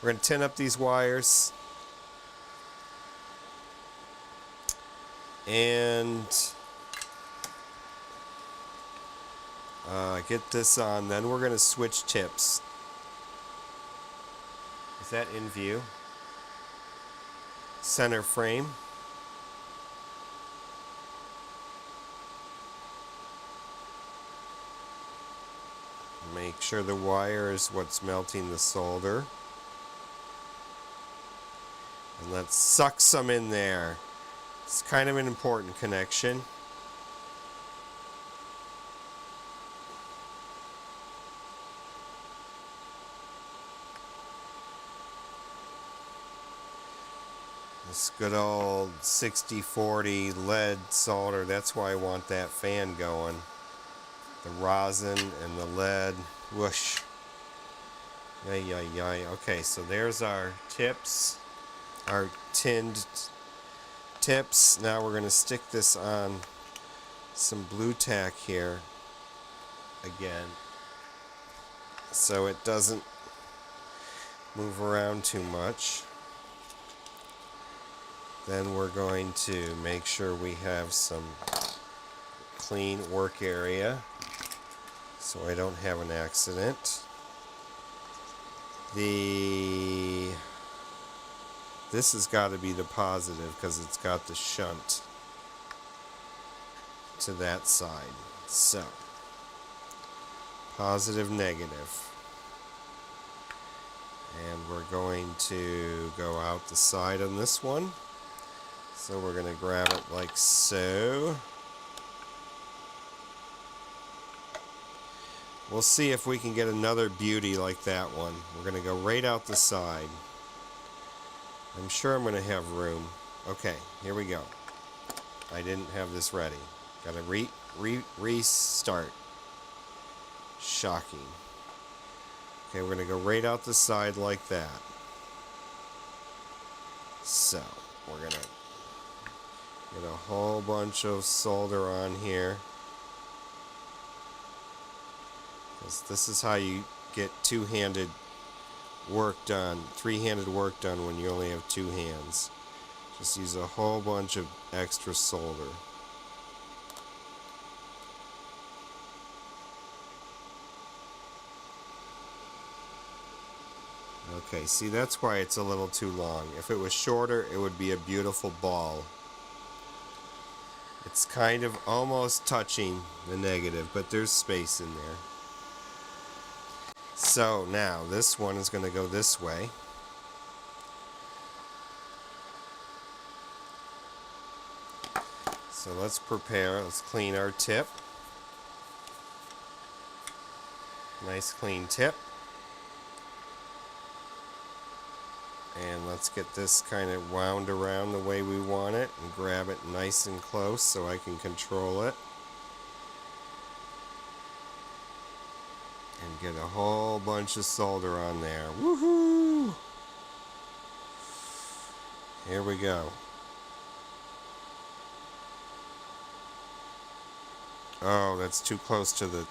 we're going to tin up these wires. And get this on. Then we're going to switch tips. Is that in view? Center frame. Make sure the wire is what's melting the solder. And let's suck some in there. It's kind of an important connection. This good old 60-40 lead solder, that's why I want that fan going. The rosin and the lead, whoosh. Yay, yay, yay. Okay, so there's our tips, our tinned tips. Now we're going to stick this on some blue tack here again, so it doesn't move around too much. Then we're going to make sure we have some clean work area so I don't have an accident. This has got to be the positive because it's got the shunt to that side. So, positive, negative. And we're going to go out the side on this one. So we're going to grab it like so. We'll see if we can get another beauty like that one. We're going to go right out the side. I'm sure I'm going to have room. Okay, here we go. I didn't have this ready. Got to restart. Shocking. Okay, we're going to go right out the side like that. So, we're going to get a whole bunch of solder on here. This is how you get two-handed work done, three-handed work done when you only have two hands. Just use a whole bunch of extra solder. Okay, see, that's why it's a little too long. If it was shorter, it would be a beautiful ball. It's kind of almost touching the negative, but there's space in there. So now this one is going to go this way. So let's clean our tip. Nice clean tip. And let's get this kind of wound around the way we want it and grab it nice and close so I can control it. And get a whole bunch of solder on there. Woohoo! Here we go. Oh, that's too close to the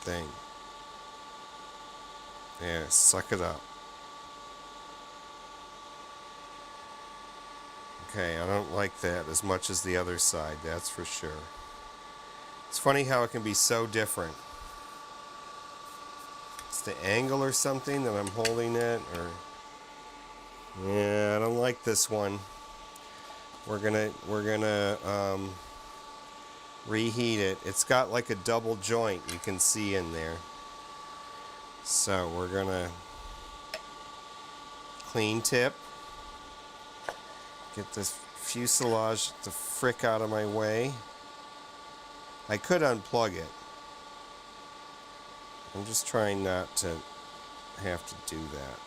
thing. Yeah, suck it up. Okay, I don't like that as much as the other side, that's for sure. It's funny how it can be so different. It's the angle or something that I'm holding it, or... Yeah, I don't like this one. We're gonna reheat it. It's got like a double joint you can see in there. So we're gonna clean tip. Get this fuselage the frick out of my way. I could unplug it. I'm just trying not to have to do that.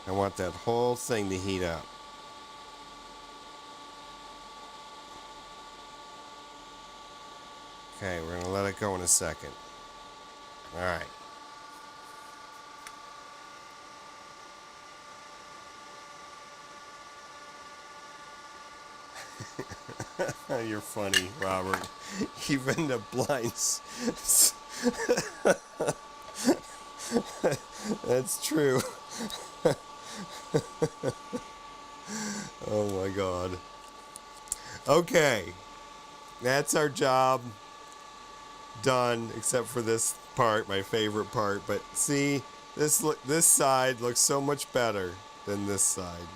I want that whole thing to heat up. Okay, we're gonna let it go in a second. All right. You're funny, Robert. Even the blinds. That's true. Oh my God. Okay. That's our job done, except for this part, my favorite part. But see, this side looks so much better than this side.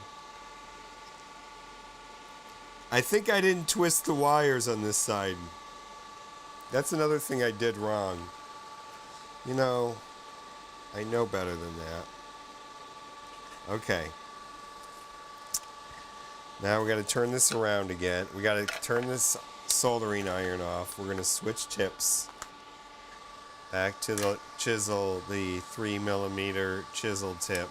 I think I didn't twist the wires on this side. That's another thing I did wrong. You know, I know better than that. Okay. Now we got to turn this around again. We got to turn this soldering iron off. We're going to switch tips. Back to the chisel, the 3mm chisel tip.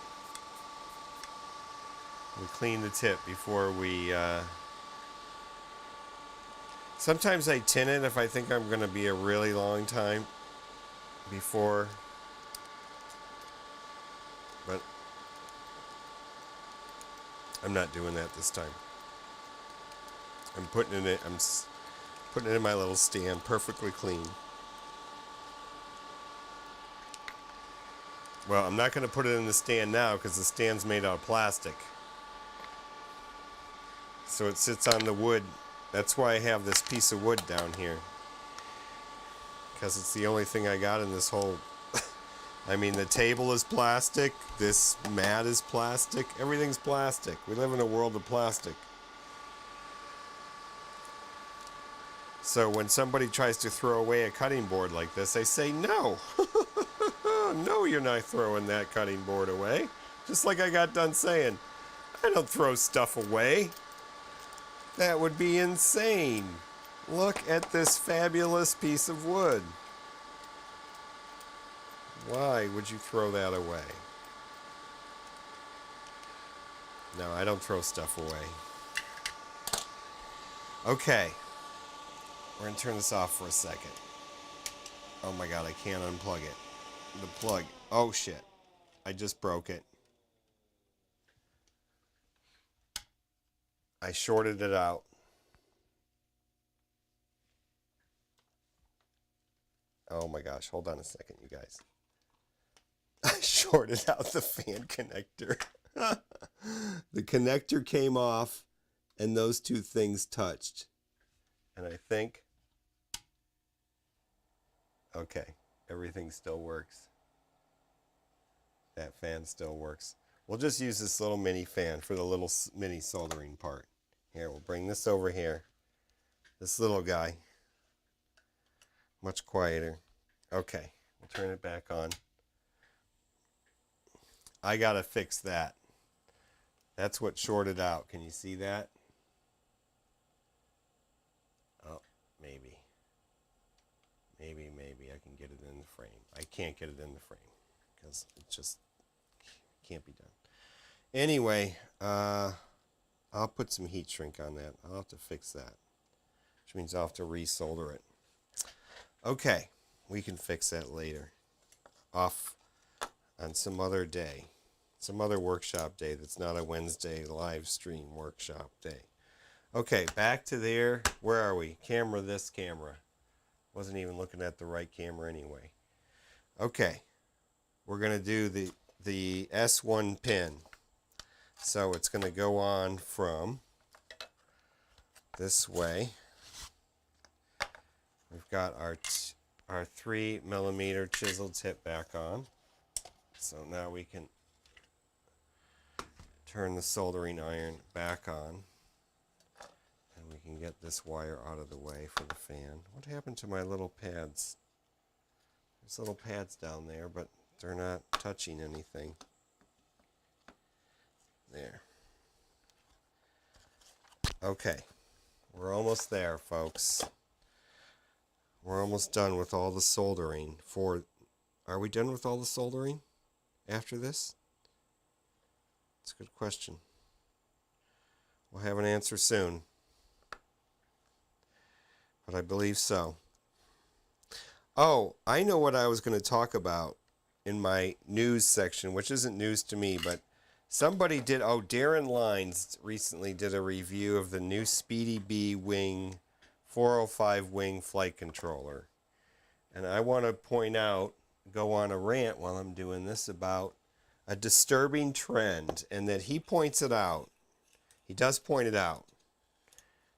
We clean the tip before we... Sometimes I tin it if I think I'm going to be a really long time before, but I'm not doing that this time. I'm putting it in my little stand, perfectly clean. Well, I'm not going to put it in the stand now because the stand's made out of plastic. So it sits on the wood. That's why I have this piece of wood down here. Because it's the only thing I got in this whole... I mean, the table is plastic. This mat is plastic. Everything's plastic. We live in a world of plastic. So when somebody tries to throw away a cutting board like this, I say, no. No, you're not throwing that cutting board away. Just like I got done saying, I don't throw stuff away. That would be insane. Look at this fabulous piece of wood. Why would you throw that away? No, I don't throw stuff away. Okay. We're going to turn this off for a second. Oh my God, I can't unplug it. The plug. Oh shit. I just broke it. I shorted it out. Oh my gosh, hold on a second, you guys. I shorted out the fan connector. The connector came off and those two things touched. And I think, okay, everything still works. That fan still works. We'll just use this little mini fan for the little mini soldering part. Here, we'll bring this over here. This little guy. Much quieter. Okay, we'll turn it back on. I gotta fix that. That's what shorted out. Can you see that? Oh, maybe. Maybe I can get it in the frame. I can't get it in the frame because it just can't be done. Anyway, I'll put some heat shrink on that. I'll have to fix that, which means I'll have to resolder it. Okay, we can fix that later. Off on some other day. Some other workshop day that's not a Wednesday live stream workshop day. Okay, back to there. Where are we? Camera, this camera. Wasn't even looking at the right camera anyway. Okay, we're going to do the S1 pin. So it's going to go on from this way. We've got our 3mm chisel tip back on. So now we can turn the soldering iron back on. And we can get this wire out of the way for the fan. What happened to my little pads? There's little pads down there, but they're not touching anything. There. Okay. We're almost there, folks. We're almost done with all the soldering. Are we done with all the soldering after this? That's a good question. We'll have an answer soon. But I believe so. Oh, I know what I was going to talk about in my news section, which isn't news to me, but somebody did, Darren Lines recently did a review of the new Speedy Bee Wing 405 Wing flight controller. And I want to point out, go on a rant while I'm doing this about a disturbing trend, and that he points it out. He does point it out.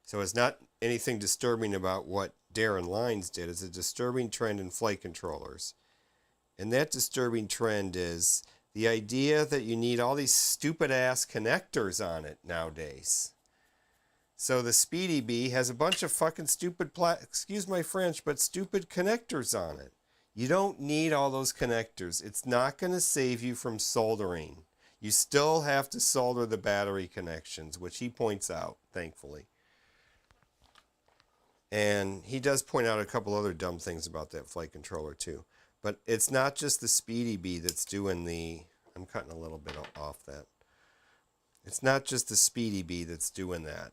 So it's not anything disturbing about what Darren Lines did. It's a disturbing trend in flight controllers. And that disturbing trend is the idea that you need all these stupid ass connectors on it nowadays. So the Speedy Bee has a bunch of fucking stupid, excuse my French, but stupid connectors on it. You don't need all those connectors. It's not going to save you from soldering. You still have to solder the battery connections, which he points out, thankfully. And he does point out a couple other dumb things about that flight controller too. But it's not just the Speedy Bee that's doing the... I'm cutting a little bit off that. It's not just the Speedy Bee that's doing that.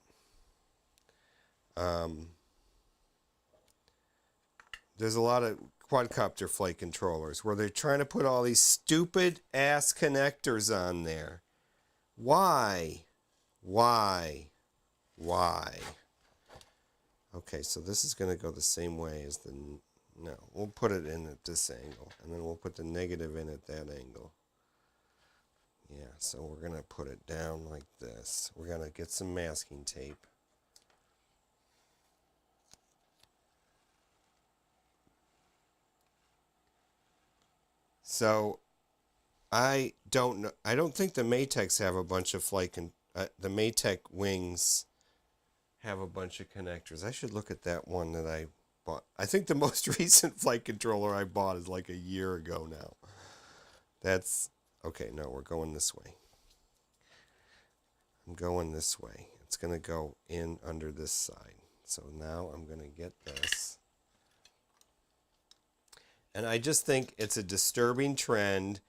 There's a lot of quadcopter flight controllers where they're trying to put all these stupid ass connectors on there. Why? Why? Why? Okay, so this is going to go the same way as the... No, we'll put it in at this angle, and then we'll put the negative in at that angle. Yeah, so we're going to put it down like this. We're going to get some masking tape. So, I don't know. I don't think the Maytecs have a bunch of the Maytec wings have a bunch of connectors. I should look at that one that I bought. I think the most recent flight controller I bought is like a year ago now. That's okay. No, we're going this way. I'm going this way. It's going to go in under this side. So now I'm going to get this. And I just think it's a disturbing trend.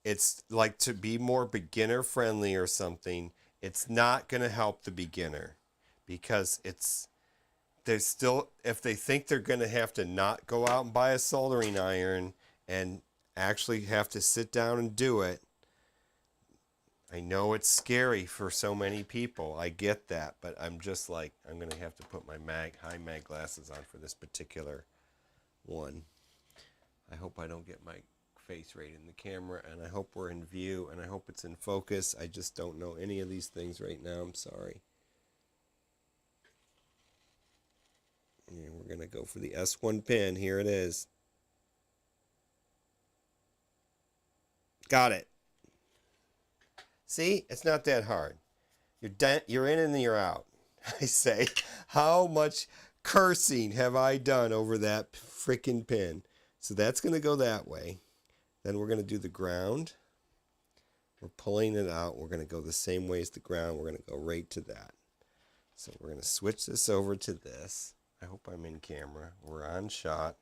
It's like to be more beginner friendly or something. It's not going to help the beginner because they're still, if they think they're going to have to not go out and buy a soldering iron and actually have to sit down and do it. I know it's scary for so many people. I get that, but I'm just like, I'm going to have to put my high mag glasses on for this particular one. I hope I don't get my face right in the camera, and I hope we're in view, and I hope it's in focus. I just don't know any of these things right now. I'm sorry. And we're going to go for the S1 pin. Here it is. Got it. See? It's not that hard. You're in and you're out. I say, how much cursing have I done over that freaking pin? So that's going to go that way. Then we're going to do the ground. We're pulling it out. We're going to go the same way as the ground. We're going to go right to that. So we're going to switch this over to this. I hope I'm in camera. We're on shot.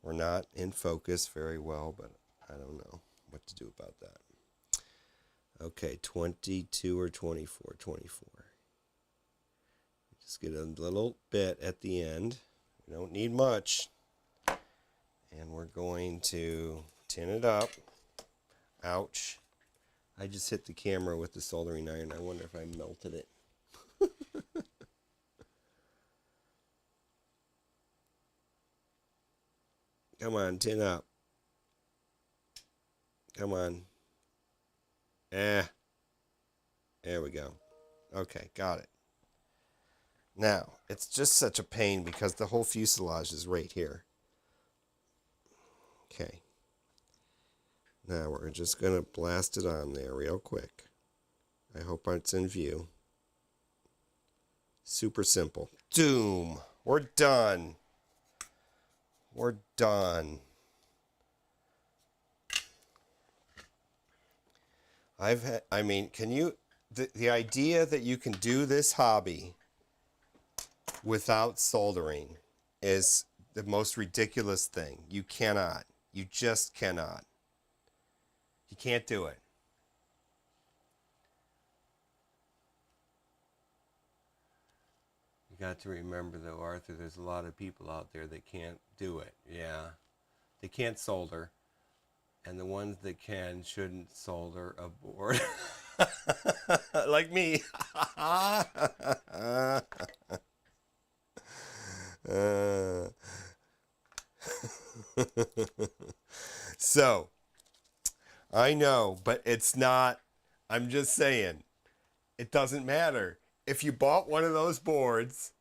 We're not in focus very well, but I don't know what to do about that. Okay, 22 or 24, 24. Just get a little bit at the end. We don't need much. And we're going to tin it up. Ouch. I just hit the camera with the soldering iron. I wonder if I melted it. Come on, tin up. Come on. There we go. Okay, got it. Now, it's just such a pain because the whole fuselage is right here. Okay. Now we're just going to blast it on there real quick. I hope it's in view. Super simple. Doom. We're done. We're done. Can you, the idea that you can do this hobby without soldering is the most ridiculous thing. You cannot. You just cannot. You can't do it. You got to remember though, Arthur, there's a lot of people out there that can't do it. Yeah. They can't solder. And the ones that can shouldn't solder a board. Like me. So, I know, but it's not, I'm just saying, it doesn't matter. If you bought one of those boards,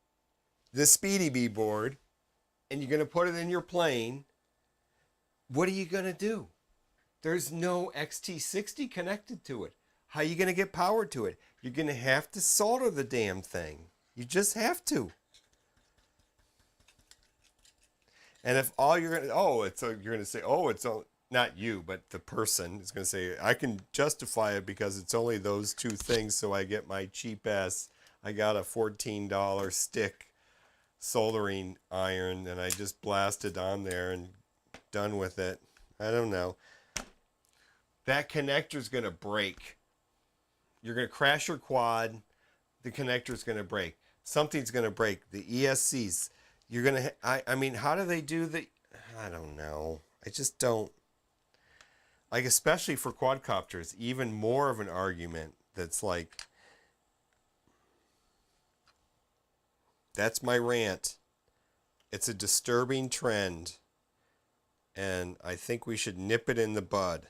the Speedy Bee board, and you're going to put it in your plane, what are you going to do? There's no XT60 connected to it. How are you going to get power to it? You're going to have to solder the damn thing. You just have to. And if all you're going to, you're going to say, it's not you, but the person is going to say, I can justify it because it's only those two things, so I get my cheap ass, I got a $14 stick soldering iron, and I just blasted on there and done with it. I don't know. That connector's going to break. You're going to crash your quad. The connector's going to break. Something's going to break. The ESCs. You're going to... I mean, how do they do the... I don't know. I just don't... Like, especially for quadcopters, even more of an argument that's like... That's my rant. It's a disturbing trend. And I think we should nip it in the bud.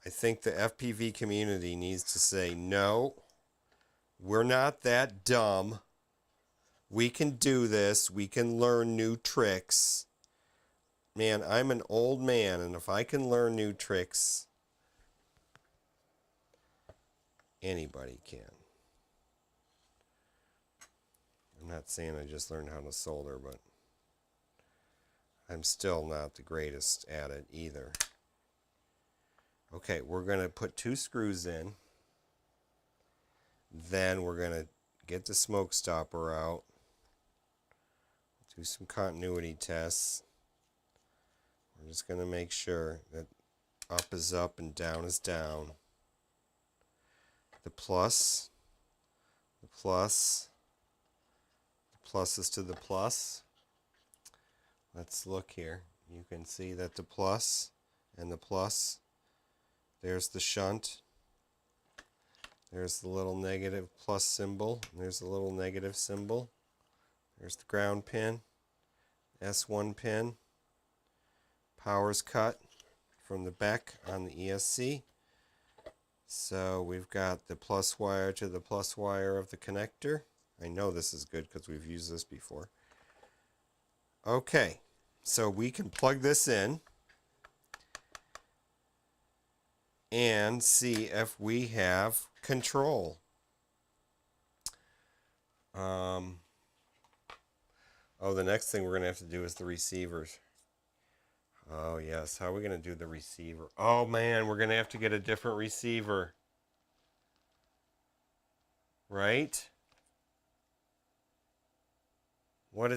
I think the FPV community needs to say, no, we're not that dumb. We can do this. We can learn new tricks. Man, I'm an old man, and if I can learn new tricks, anybody can. I'm not saying I just learned how to solder, but I'm still not the greatest at it either. Okay, we're going to put 2 screws in. Then we're going to get the smoke stopper out. Do some continuity tests. We're just going to make sure that up is up and down is down. The plus is to the plus. Let's look here. You can see that the plus and the plus. There's the shunt. There's the little negative plus symbol. There's the little negative symbol. There's the ground pin. S1 pin. Power's cut from the back on the ESC. So we've got the plus wire to the plus wire of the connector. I know this is good because we've used this before. Okay, so we can plug this in and see if we have control. The next thing we're going to have to do is the receivers. Oh, yes. How are we going to do the receiver? Oh, man, we're going to have to get a different receiver. Right? I'm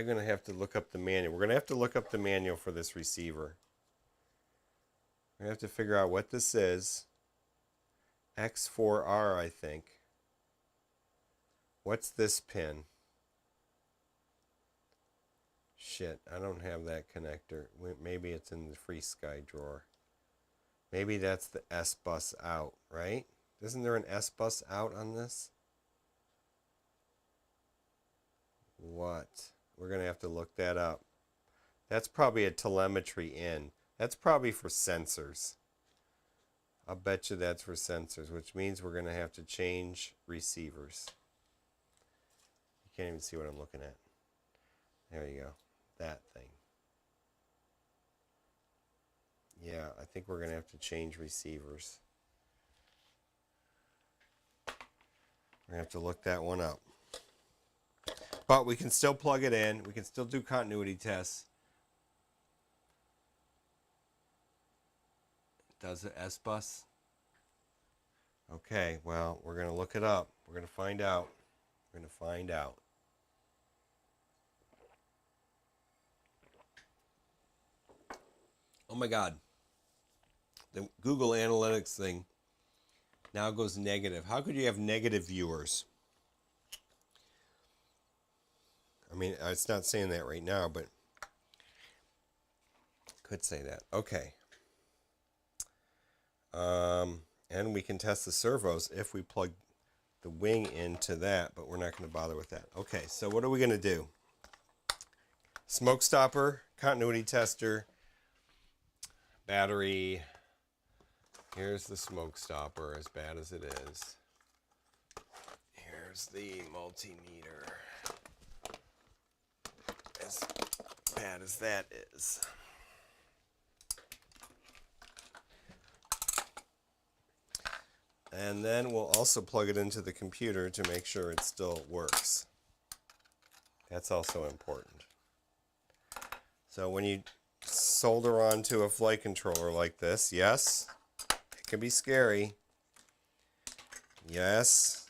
going to have to look up the manual. We're going to have to look up the manual for this receiver. We're going to have to figure out what this is. X4R, I think. What's this pin? Shit, I don't have that connector. Maybe it's in the FreeSky drawer. Maybe that's the S-bus out, right? Isn't there an S-bus out on this? What? We're going to have to look that up. That's probably a telemetry in. That's probably for sensors. I'll bet you that's for sensors, which means we're going to have to change receivers. You can't even see what I'm looking at. There you go. That thing. Yeah, I think we're going to have to change receivers. We're going to have to look that one up. But we can still plug it in. We can still do continuity tests. Does it S-bus? Okay, well, we're going to look it up. We're going to find out. We're going to find out. Oh my God. The Google Analytics thing now goes negative. How could you have negative viewers? I mean, it's not saying that right now, but could say that. Okay. And we can test the servos if we plug the wing into that, but we're not going to bother with that. Okay, so what are we going to do? Smoke stopper, continuity tester, battery. Here's the smoke stopper, as bad as it is. Here's the multimeter, as bad as that is. And then we'll also plug it into the computer to make sure it still works. That's also important. So when you solder onto a flight controller like this, yes, it can be scary. Yes,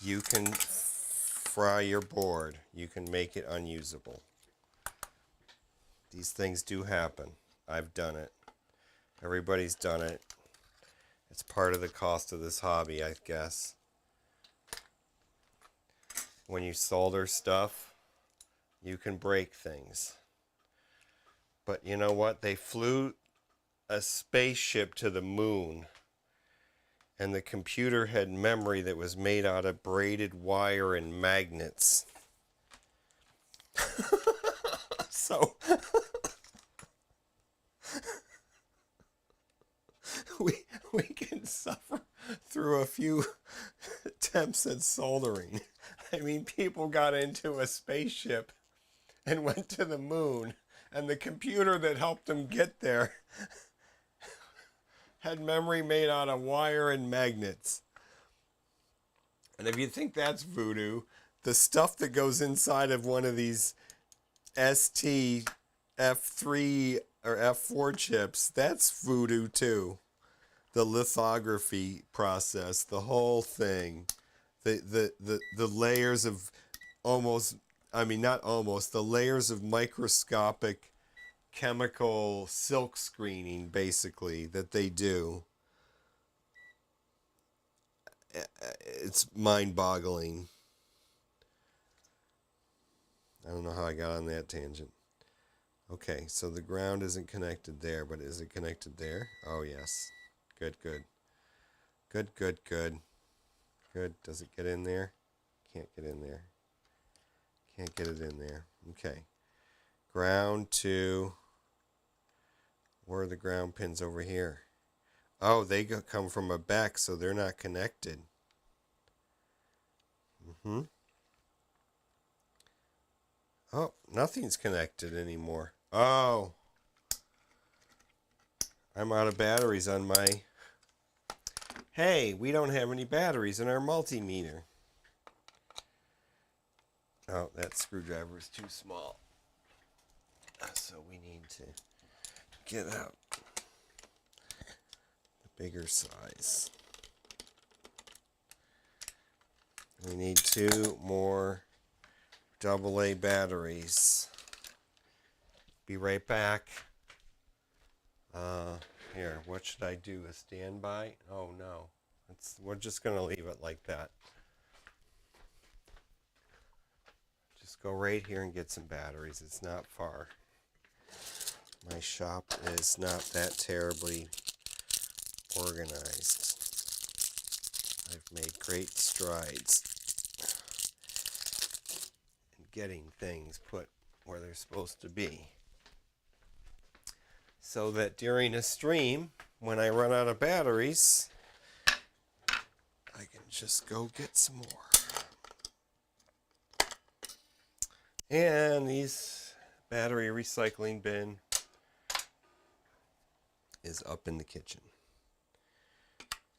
you can fry your board. You can make it unusable. These things do happen. I've done it. Everybody's done it. It's part of the cost of this hobby, I guess. When you solder stuff, you can break things. But you know what? They flew a spaceship to the moon, and the computer had memory that was made out of braided wire and magnets. So we can suffer through a few attempts at soldering. I mean, people got into a spaceship and went to the moon, and the computer that helped them get there had memory made out of wire and magnets. And if you think that's voodoo, the stuff that goes inside of one of these ST F3 or F4 chips, that's voodoo too. The lithography process, the whole thing, the layers of the layers of microscopic chemical silk screening, basically, that they do. It's mind-boggling. I don't know how I got on that tangent. Okay, so the ground isn't connected there, but is it connected there? Oh, yes. Good, good. Good, good, good. Good. Does it get in there? Can't get in there. Can't get it in there. Okay. Ground to... Where are the ground pins over here? Oh, they come from a back, so they're not connected. Oh, nothing's connected anymore. Oh. I'm out of batteries on my... Hey, we don't have any batteries in our multimeter. Oh, that screwdriver is too small. So we need to get out the bigger size. We need 2 more AA batteries. Be right back. Here, what should I do? A standby? Oh no. We're just going to leave it like that. Just go right here and get some batteries. It's not far. My shop is not that terribly organized. I've made great strides in getting things put where they're supposed to be, so that during a stream, when I run out of batteries, I can just go get some more. And these battery recycling bin is up in the kitchen.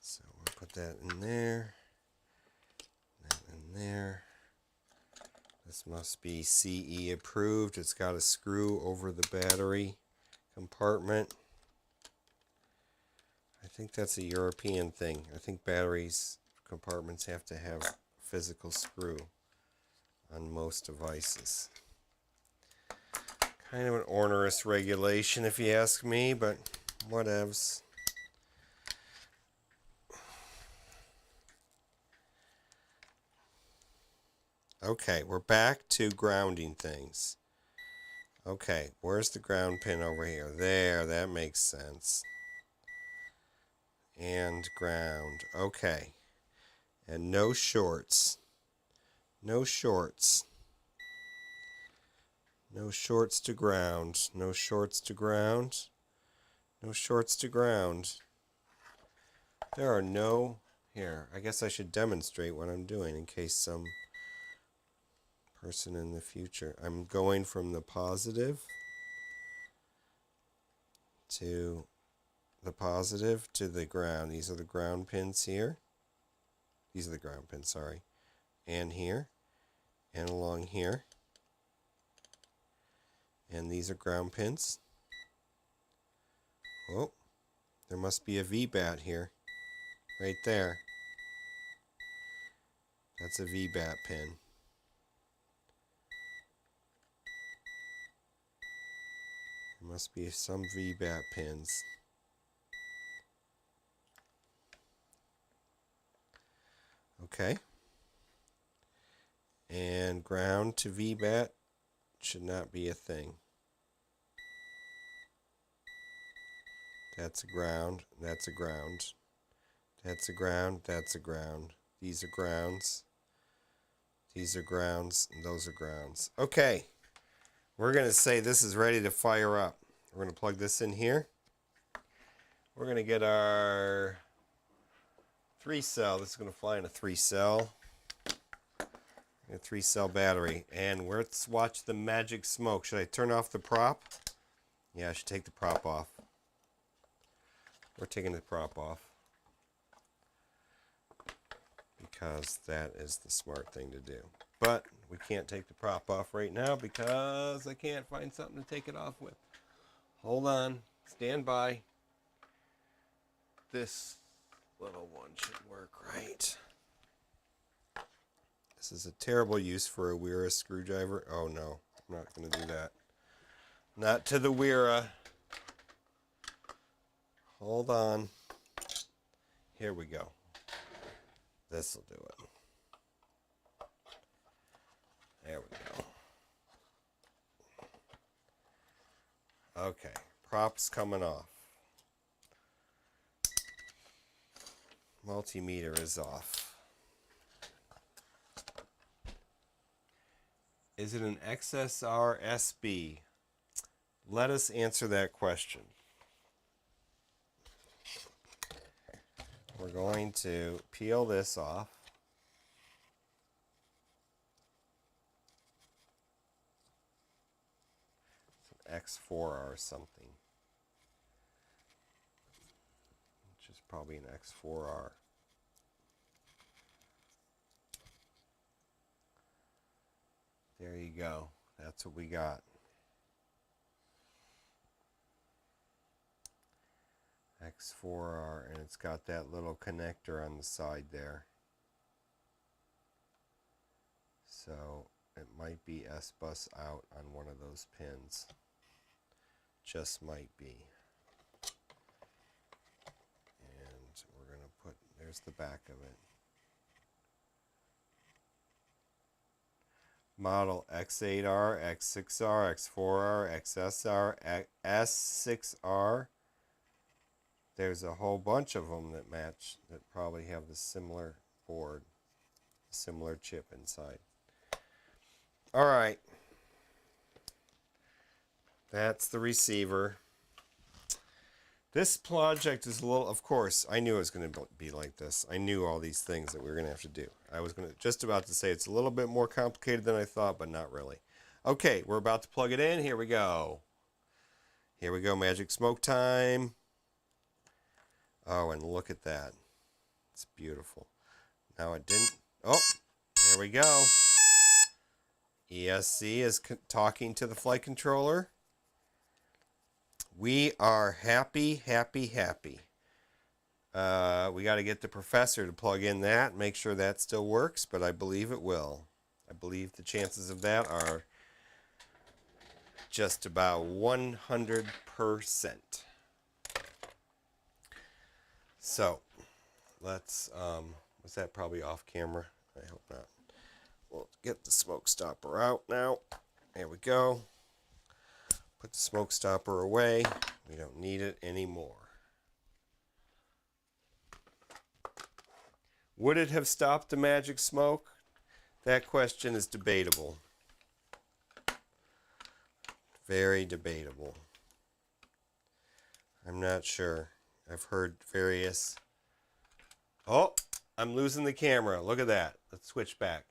So we'll put that in there, that in there. This must be CE approved. It's got a screw over the battery compartment. I think that's a European thing. I think batteries compartments have to have a physical screw on most devices. Kind of an onerous regulation if you ask me, but whatevs. Okay, we're back to grounding things. Okay, where's the ground pin over here? There, that makes sense. And ground. Okay. And no shorts. No shorts. No shorts to ground. No shorts to ground. No shorts to ground. There are no... Here, I guess I should demonstrate what I'm doing in case some person in the future... I'm going from the positive to the ground. These are the ground pins here. These are the ground pins, sorry. And here. And along here. And these are ground pins. Oh, there must be a V-bat here. Right there. That's a V-bat pin. There must be some V-bat pins. Okay. And ground to V-bat should not be a thing. That's a ground. That's a ground. That's a ground. That's a ground. These are grounds. These are grounds. And those are grounds. Okay. We're going to say this is ready to fire up. We're going to plug this in here. We're going to get our 3-cell. This is going to fly in a 3-cell. A 3-cell battery. And let's watch the magic smoke. Should I turn off the prop? Yeah, I should take the prop off. We're taking the prop off. Because that is the smart thing to do. But we can't take the prop off right now because I can't find something to take it off with. Hold on. Stand by. This little one should work right. This is a terrible use for a Wera screwdriver. Oh no, I'm not going to do that. Not to the Wera. Hold on. Here we go. This will do it. There we go. Okay, props coming off. Multimeter is off. Is it an XSR SB? Let us answer that question. We're going to peel this off. It's an X4R or something. Which is probably an X4R. There you go. That's what we got. X4R, and it's got that little connector on the side there. So it might be S-bus out on one of those pins. Just might be. And we're going to put, There's the back of it. Model X8R, X6R, X4R, XSR, S6R. There's a whole bunch of them that match, that probably have the similar board, similar chip inside. All right. That's the receiver. This project is a little, of course, I knew it was going to be like this. I knew all these things that we were going to have to do. I was just about to say it's a little bit more complicated than I thought, but not really. Okay, we're about to plug it in. Here we go. Here we go, magic smoke time. Oh, and look at that. It's beautiful. Now it didn't. Oh, there we go. ESC is talking to the flight controller. We are happy, happy, happy. We got to get the professor to plug in that, make sure that still works, but I believe it will. I believe the chances of that are just about 100%. So, let's, was that probably off camera? I hope not. We'll get the smoke stopper out now. There we go. Put the smoke stopper away. We don't need it anymore. Would it have stopped the magic smoke? That question is debatable. Very debatable. I'm not sure. I've heard various... Oh, I'm losing the camera. Look at that. Let's switch back.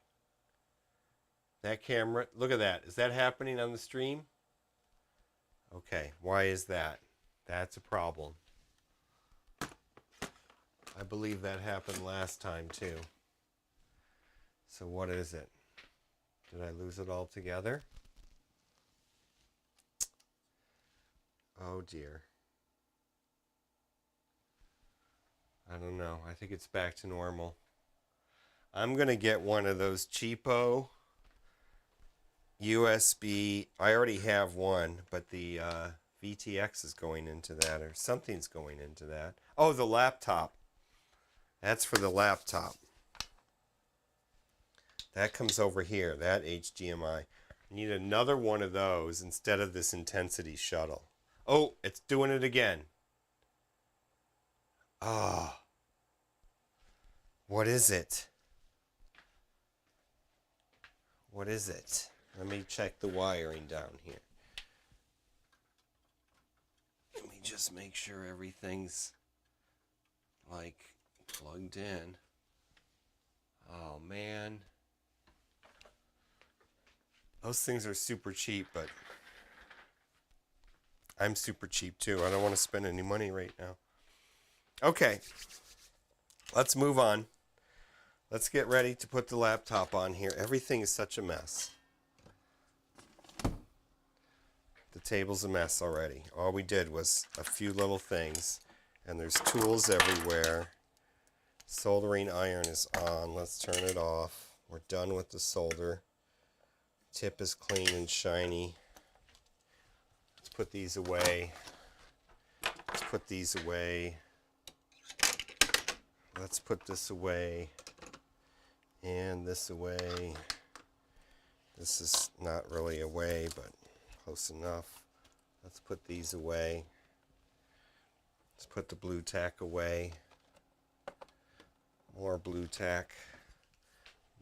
That camera, look at that. Is that happening on the stream? Okay, why is that? That's a problem. I believe that happened last time too. So what is it? Did I lose it altogether? Oh dear. I don't know. I think it's back to normal. I'm going to get one of those cheapo USB. I already have one, but the VTX is going into that, or something's going into that. Oh, the laptop. That's for the laptop. That comes over here, that HDMI. I need another one of those instead of this intensity shuttle. Oh, it's doing it again. Ah. Oh. What is it? What is it? Let me check the wiring down here. Let me just make sure everything's like plugged in. Oh man. Those things are super cheap, but I'm super cheap too. I don't want to spend any money right now. Okay. Let's move on. Let's get ready to put the laptop on here. Everything is such a mess. The table's a mess already. All we did was a few little things, and there's tools everywhere. Soldering iron is on. Let's turn it off. We're done with the solder. Tip is clean and shiny. Let's put these away. Let's put these away. Let's put this away. And this away. This is not really away, but close enough. Let's put these away. Let's put the blue tack away. More blue tack.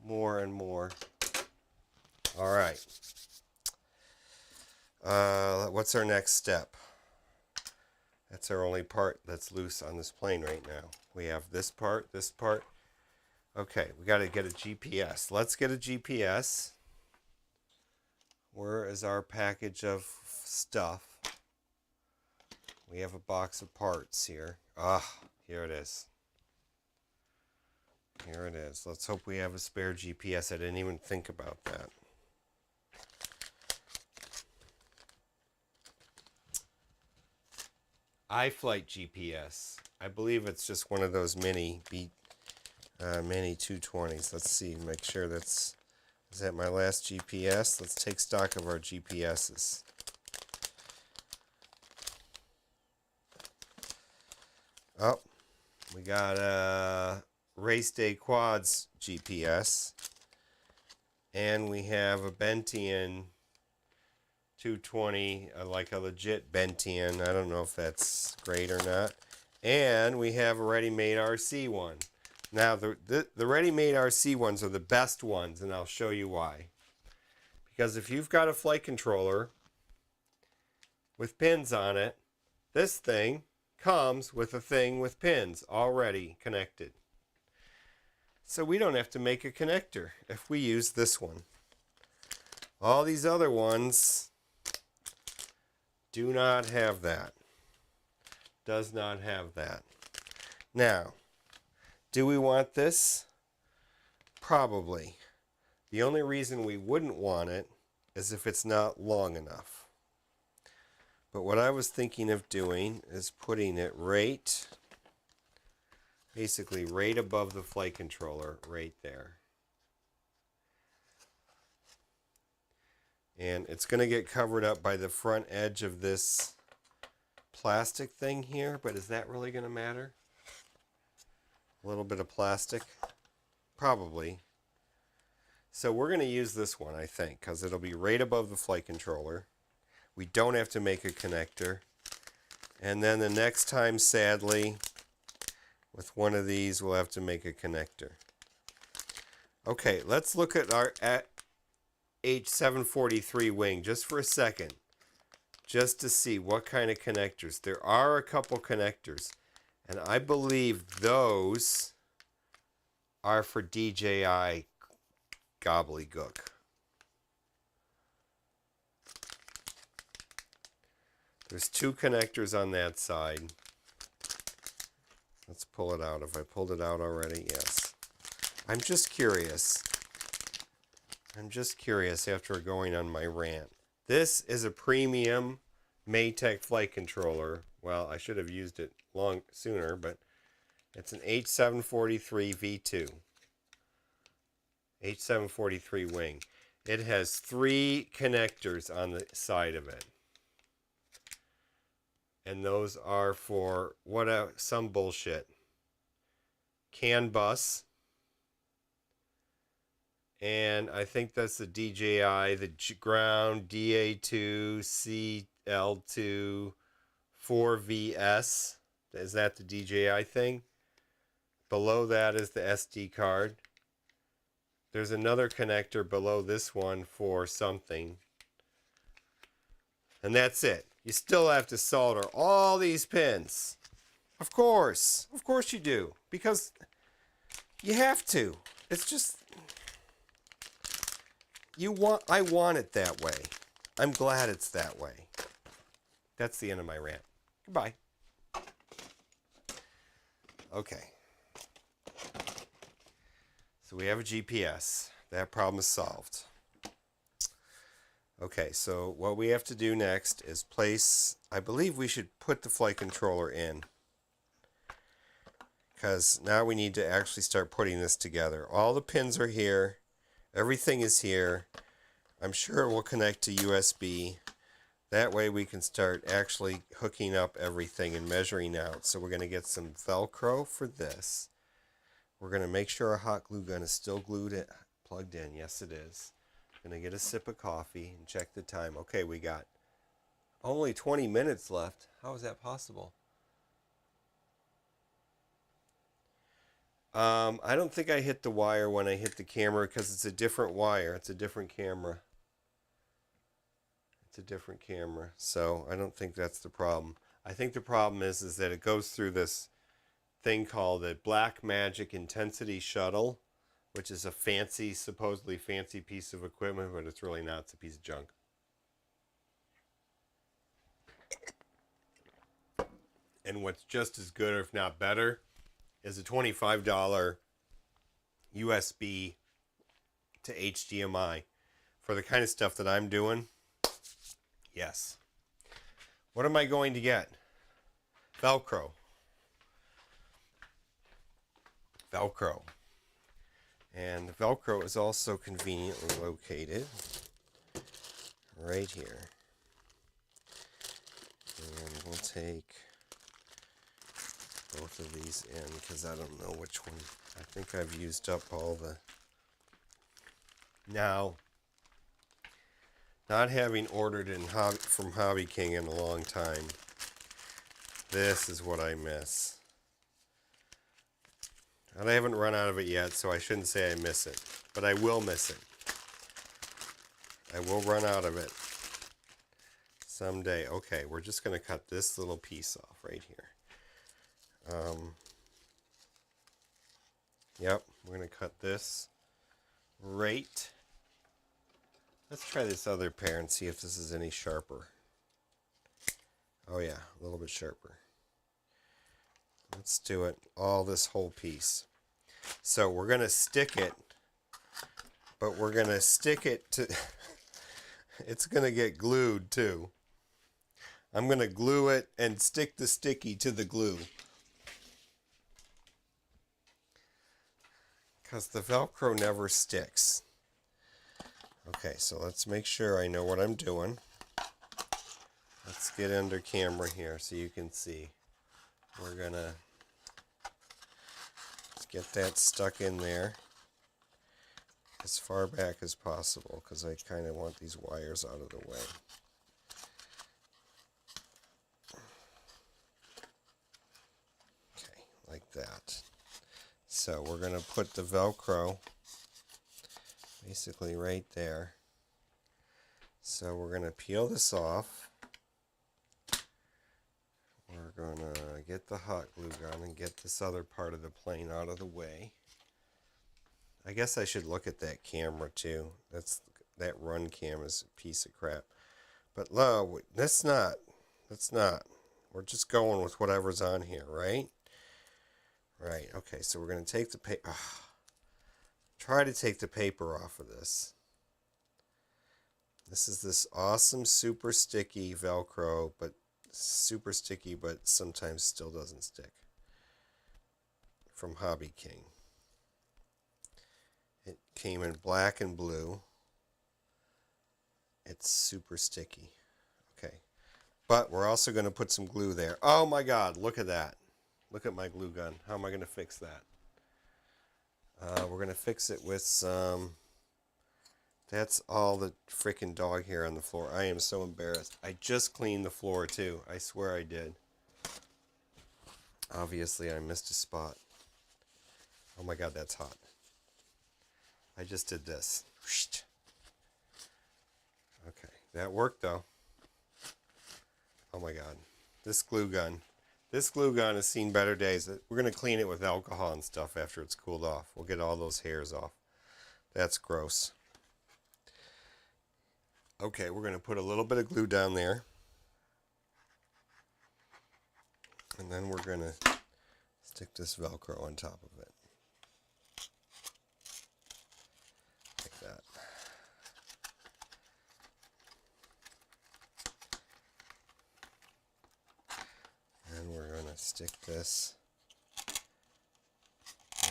More and more. All right. What's our next step? That's our only part that's loose on this plane right now. We have this part, this part. Okay, we got to get a GPS. Let's get a GPS. Where is our package of stuff? We have a box of parts here. Ah, here it is. Here it is. Let's hope we have a spare GPS. I didn't even think about that. iFlight GPS. I believe it's just one of those mini 220s. Let's see, make sure is that my last GPS? Let's take stock of our GPSs. Oh, We got a Race Day Quads GPS. And we have a Bentian 220, like a legit Bentian. I don't know if that's great or not. And we have a ready-made RC one. Now, the ready-made RC ones are the best ones, and I'll show you why. Because if you've got a flight controller with pins on it, this thing comes with a thing with pins already connected. So we don't have to make a connector if we use this one. All these other ones do not have that. Does not have that. Now, do we want this? Probably. The only reason we wouldn't want it is if it's not long enough. But what I was thinking of doing is putting it basically right above the flight controller, right there. And it's going to get covered up by the front edge of this plastic thing here, but is that really going to matter? A little bit of plastic? Probably. So we're going to use this one, I think, because it'll be right above the flight controller. We don't have to make a connector. And then the next time, sadly, with one of these, we'll have to make a connector. Okay, let's look at our H743 wing just for a second, just to see what kind of connectors. There are a couple connectors, and I believe those are for DJI gobbledygook. There's two connectors on that side. Let's pull it out. Have I pulled it out already? Yes. I'm just curious. I'm just curious after going on my rant. This is a premium Maytech flight controller. Well, I should have used it sooner, but it's an H743 V2. H743 wing. It has 3 connectors on the side of it. And those are for some bullshit. CAN bus. And I think that's the DJI, the ground DA2, CL2, 4VS. Is that the DJI thing? Below that is the SD card. There's another connector below this one for something. And that's it. You still have to solder all these pins. Of course you do. Because you have to. It's just, I want it that way. I'm glad it's that way. That's the end of my rant. Goodbye. Okay. So we have a GPS. That problem is solved. Okay, so what we have to do next is place, I believe we should put the flight controller in. Because now we need to actually start putting this together. All the pins are here. Everything is here. I'm sure it will connect to USB. That way we can start actually hooking up everything and measuring out. So we're going to get some Velcro for this. We're going to make sure our hot glue gun is still plugged in. Yes, it is. Going to get a sip of coffee and check the time. Okay, we got only 20 minutes left. How is that possible? I don't think I hit the wire when I hit the camera because it's a different wire. It's a different camera. It's a different camera. So I don't think that's the problem. I think the problem is that it goes through this thing called a Black Magic Intensity Shuttle, which is a fancy, supposedly fancy piece of equipment, but it's really not. It's a piece of junk. And what's just as good, or if not better, is a $25 USB to HDMI. For the kind of stuff that I'm doing, yes. What am I going to get? Velcro. Velcro. And the Velcro is also conveniently located right here. And we'll take both of these in because I don't know which one. I think I've used up all the... Now, not having ordered from Hobby King in a long time, this is what I miss. And I haven't run out of it yet, so I shouldn't say I miss it. But I will miss it. I will run out of it someday. Okay, we're just going to cut this little piece off right here. Yep, we're going to cut this right. Let's try this other pair and see if this is any sharper. Oh yeah, a little bit sharper. Let's do it, all this whole piece. So we're going to stick it, but we're going to stick it to... It's going to get glued too. I'm going to glue it and stick the sticky to the glue. Because the Velcro never sticks. Okay, so let's make sure I know what I'm doing. Let's get under camera here so you can see. We're going to get that stuck in there as far back as possible because I kind of want these wires out of the way. Okay, like that. So we're going to put the Velcro basically right there. So we're going to peel this off. We're going to get the hot glue gun and get this other part of the plane out of the way. I guess I should look at that camera too. That run cam is a piece of crap. But no, that's not. We're just going with whatever's on here, right? Right, okay, so we're going to take the paper. Try to take the paper off of this. This is this awesome, super sticky Velcro, but super sticky, but sometimes still doesn't stick. From Hobby King. It came in black and blue. It's super sticky. Okay. But we're also going to put some glue there. Oh my God, look at that. Look at my glue gun. How am I going to fix that? We're going to fix it with some... That's all the freaking dog hair on the floor. I am so embarrassed. I just cleaned the floor too. I swear I did. Obviously, I missed a spot. Oh my God, that's hot. I just did this. Okay, that worked though. Oh my God. This glue gun has seen better days. We're going to clean it with alcohol and stuff after it's cooled off. We'll get all those hairs off. That's gross. Okay, we're going to put a little bit of glue down there. And then we're going to stick this Velcro on top of it. Like that. And we're going to stick this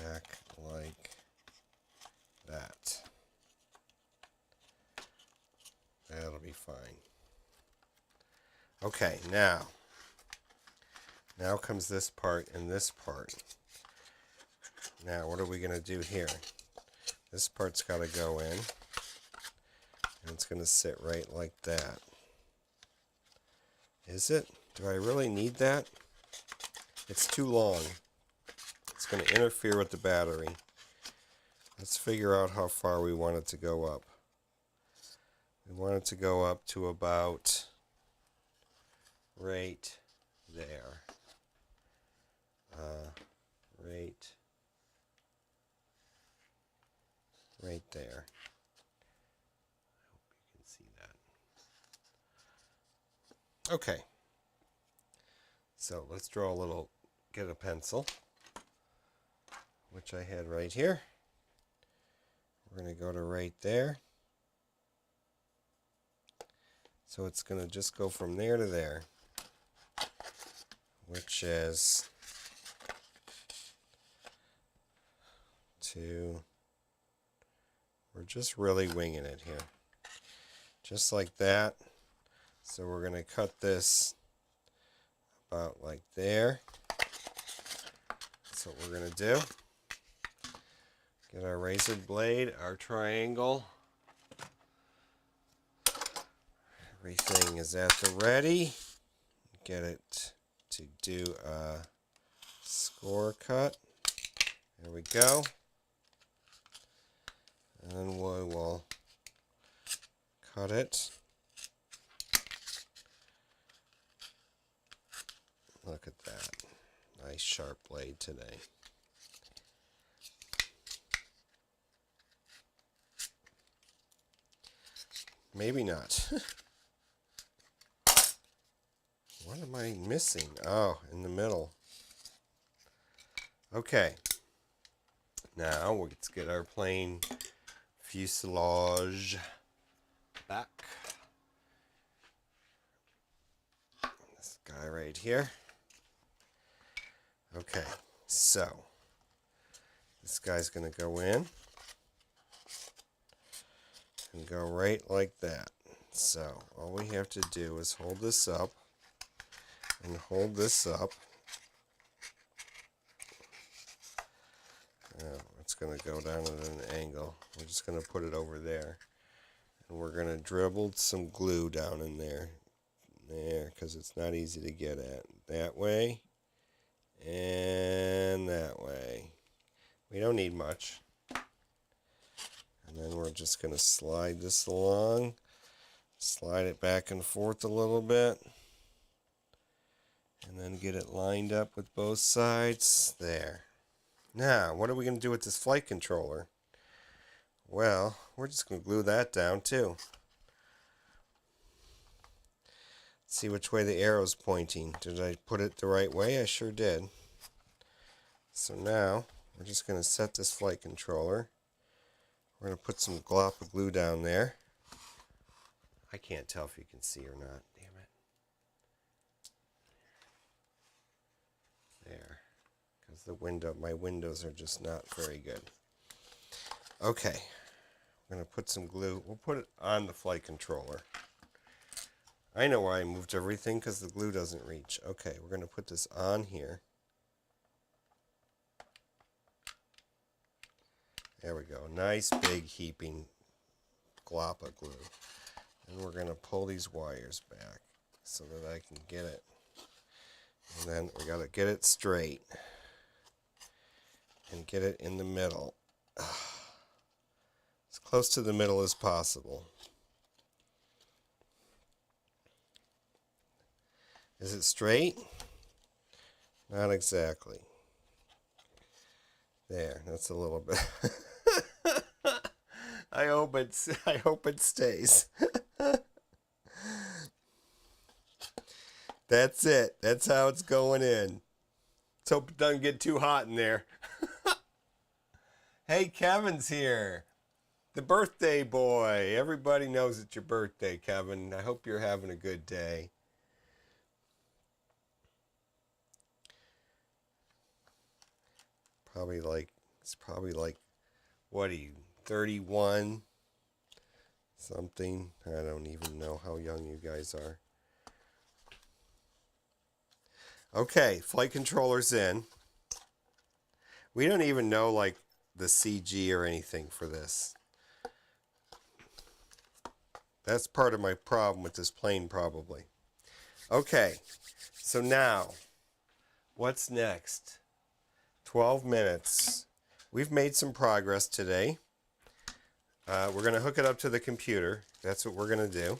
back like that. That'll be fine. Okay, now comes this part and this part. Now, what are we going to do here? This part's got to go in, and it's going to sit right like that. Is it? Do I really need that? It's too long. It's going to interfere with the battery. Let's figure out how far we want it to go up. We want it to go up to about right there. Right there. I hope you can see that. Okay. So let's draw a little, get a pencil, which I had right here. We're going to go to right there. So it's going to just go from there to there, which is 2. We're just really winging it here. Just like that. So we're going to cut this about like there. That's what we're going to do. Get our razor blade, our triangle. Everything is at the ready. Get it to do a score cut. There we go. And we will cut it. Look at that. Nice sharp blade today. Maybe not. What am I missing? Oh, in the middle. Okay. Now let's get our plain fuselage back. This guy right here. Okay, so this guy's going to go in and go right like that. So all we have to do is hold this up and hold this up. Oh, it's going to go down at an angle. We're just going to put it over there. And we're going to dribble some glue down in there. There, because it's not easy to get at. That way. And that way. We don't need much. And then we're just going to slide this along. Slide it back and forth a little bit. And then get it lined up with both sides. There. Now, what are we going to do with this flight controller? Well, we're just going to glue that down too. See which way the arrow's pointing. Did I put it the right way? I sure did. So now, we're just going to set this flight controller. We're going to put some glop of glue down there. I can't tell if you can see or not. Damn it. There. Because my windows are just not very good. Okay. I'm going to put some glue. We'll put it on the flight controller. I know why I moved everything, because the glue doesn't reach. Okay, we're going to put this on here. There we go. Nice big heaping glop of glue. And we're going to pull these wires back so that I can get it. And then we got to get it straight. And get it in the middle. As close to the middle as possible. Is it straight? Not exactly. There, that's a little bit. I hope it stays. That's it. That's how it's going in. Let's hope it doesn't get too hot in there. Hey, Kevin's here. The birthday boy. Everybody knows it's your birthday, Kevin. I hope you're having a good day. It's probably like, what are you, 31? Something. I don't even know how young you guys are. Okay, flight controller's in. We don't even know like the CG or anything for this. That's part of my problem with this plane probably. Okay, so now, what's next? 12 minutes. We've made some progress today. We're going to hook it up to the computer. That's what we're going to do.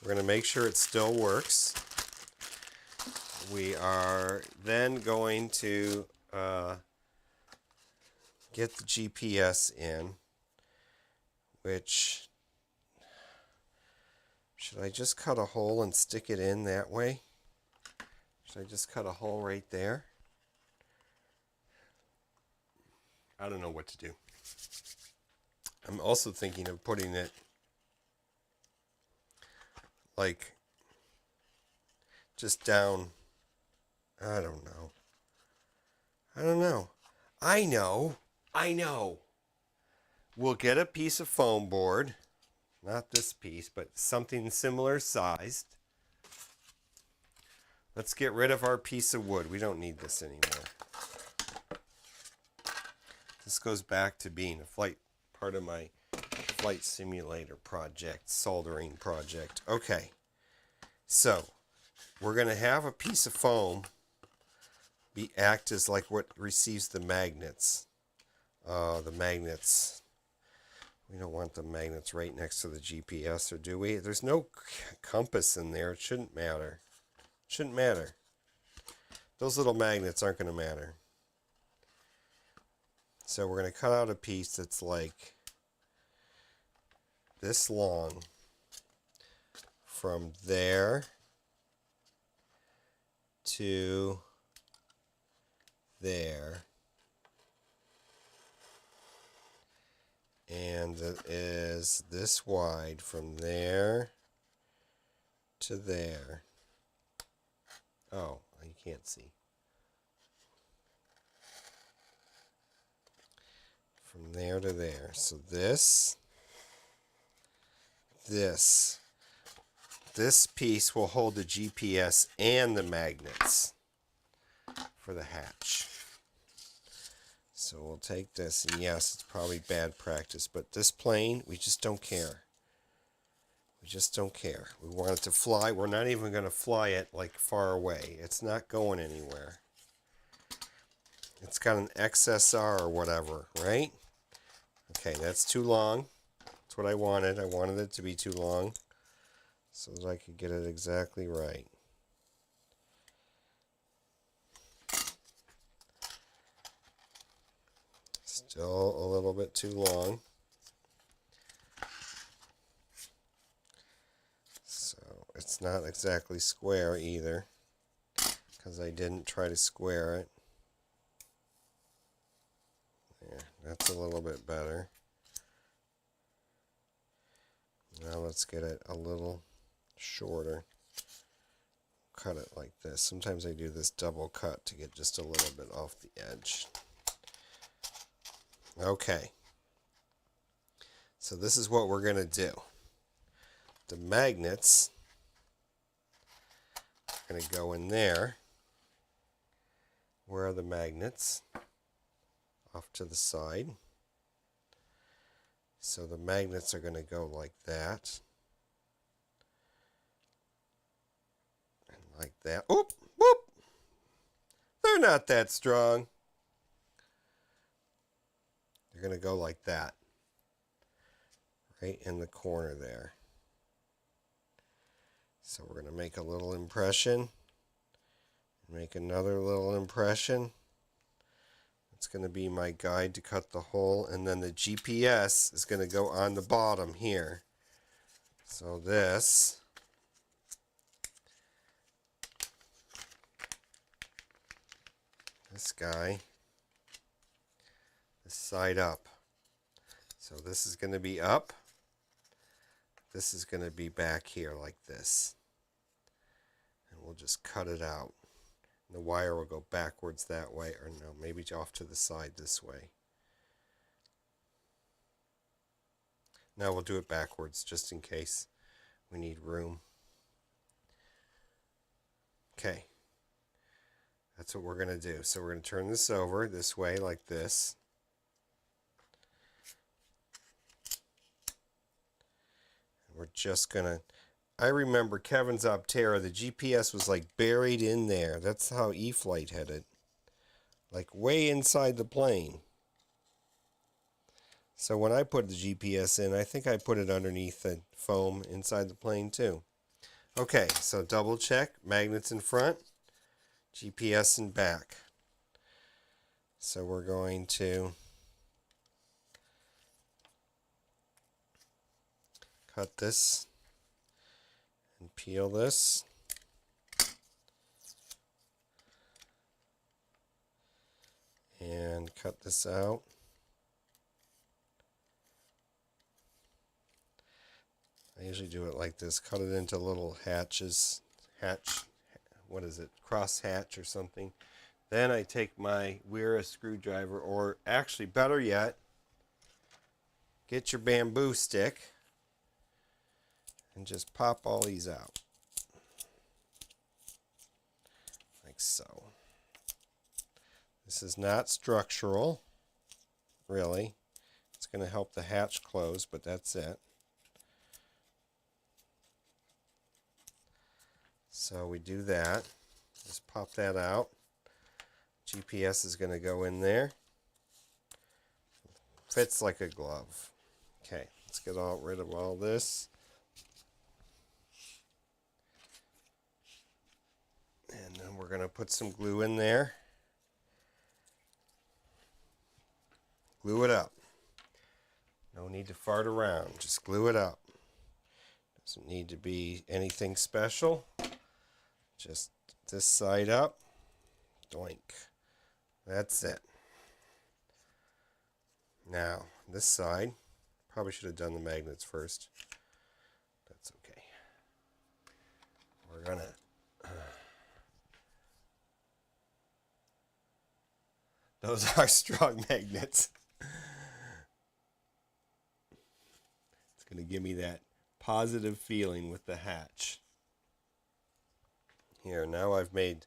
We're going to make sure it still works. We are then going to get the GPS in, which, should I just cut a hole and stick it in that way? Should I just cut a hole right there? I don't know what to do. I'm also thinking of putting it like just down. I don't know. I know. We'll get a piece of foam board. Not this piece, but something similar sized. Let's get rid of our piece of wood. We don't need this anymore. This goes back to being a flight, part of my flight simulator project, soldering project. Okay, so we're going to have a piece of foam act as like what receives the magnets. The magnets. We don't want the magnets right next to the GPS, or do we? There's no compass in there. It shouldn't matter. Shouldn't matter. Those little magnets aren't going to matter. So we're going to cut out a piece that's like this long from there to there. And it is this wide from there to there. Oh, you can't see. From there to there. So this piece will hold the GPS and the magnets for the hatch. So we'll take this, and yes, it's probably bad practice, but this plane, we just don't care. We just don't care. We want it to fly. We're not even going to fly it like far away. It's not going anywhere. It's got an XSR or whatever, right? Okay, that's too long. That's what I wanted. I wanted it to be too long so that I could get it exactly right. Still a little bit too long. So it's not exactly square either, because I didn't try to square it. There, that's a little bit better. Now let's get it a little shorter. Cut it like this. Sometimes I do this double cut to get just a little bit off the edge. Okay. So this is what we're going to do. The magnets are going to go in there. Where are the magnets? Off to the side. So the magnets are going to go like that. And like that. Oop! Whoop! They're not that strong. They're going to go like that. Right in the corner there. So we're going to make a little impression. Make another little impression. It's going to be my guide to cut the hole, and then the GPS is going to go on the bottom here. So this guy, this side up. So this is going to be up. This is going to be back here like this. And we'll just cut it out. And the wire will go backwards that way, or no, maybe off to the side this way. Now we'll do it backwards just in case we need room. Okay. That's what we're going to do. So we're going to turn this over this way like this. We're just going to, I remember Kevin's Optera, the GPS was like buried in there. That's how E-Flight had it. Like way inside the plane. So when I put the GPS in, I think I put it underneath the foam inside the plane too. Okay, so double check. Magnets in front, GPS in back. So we're going to cut this and peel this. And cut this out. I usually do it like this, cut it into little hatches, what is it, cross hatch or something. Then I take my Wera screwdriver, or actually better yet, get your bamboo stick and just pop all these out. Like so. This is not structural. really. It's going to help the hatch close, but that's it. So we do that. Just pop that out. GPS is going to go in there. Fits like a glove. Okay, let's get rid of all this. And then we're going to put some glue in there. Glue it up. No need to fart around. Just glue it up. Doesn't need to be anything special. Just this side up. Doink. That's it. Now, this side. Probably should have done the magnets first. That's okay. We're going to... Those are strong magnets. It's going to give me that positive feeling with the hatch. Here, now I've made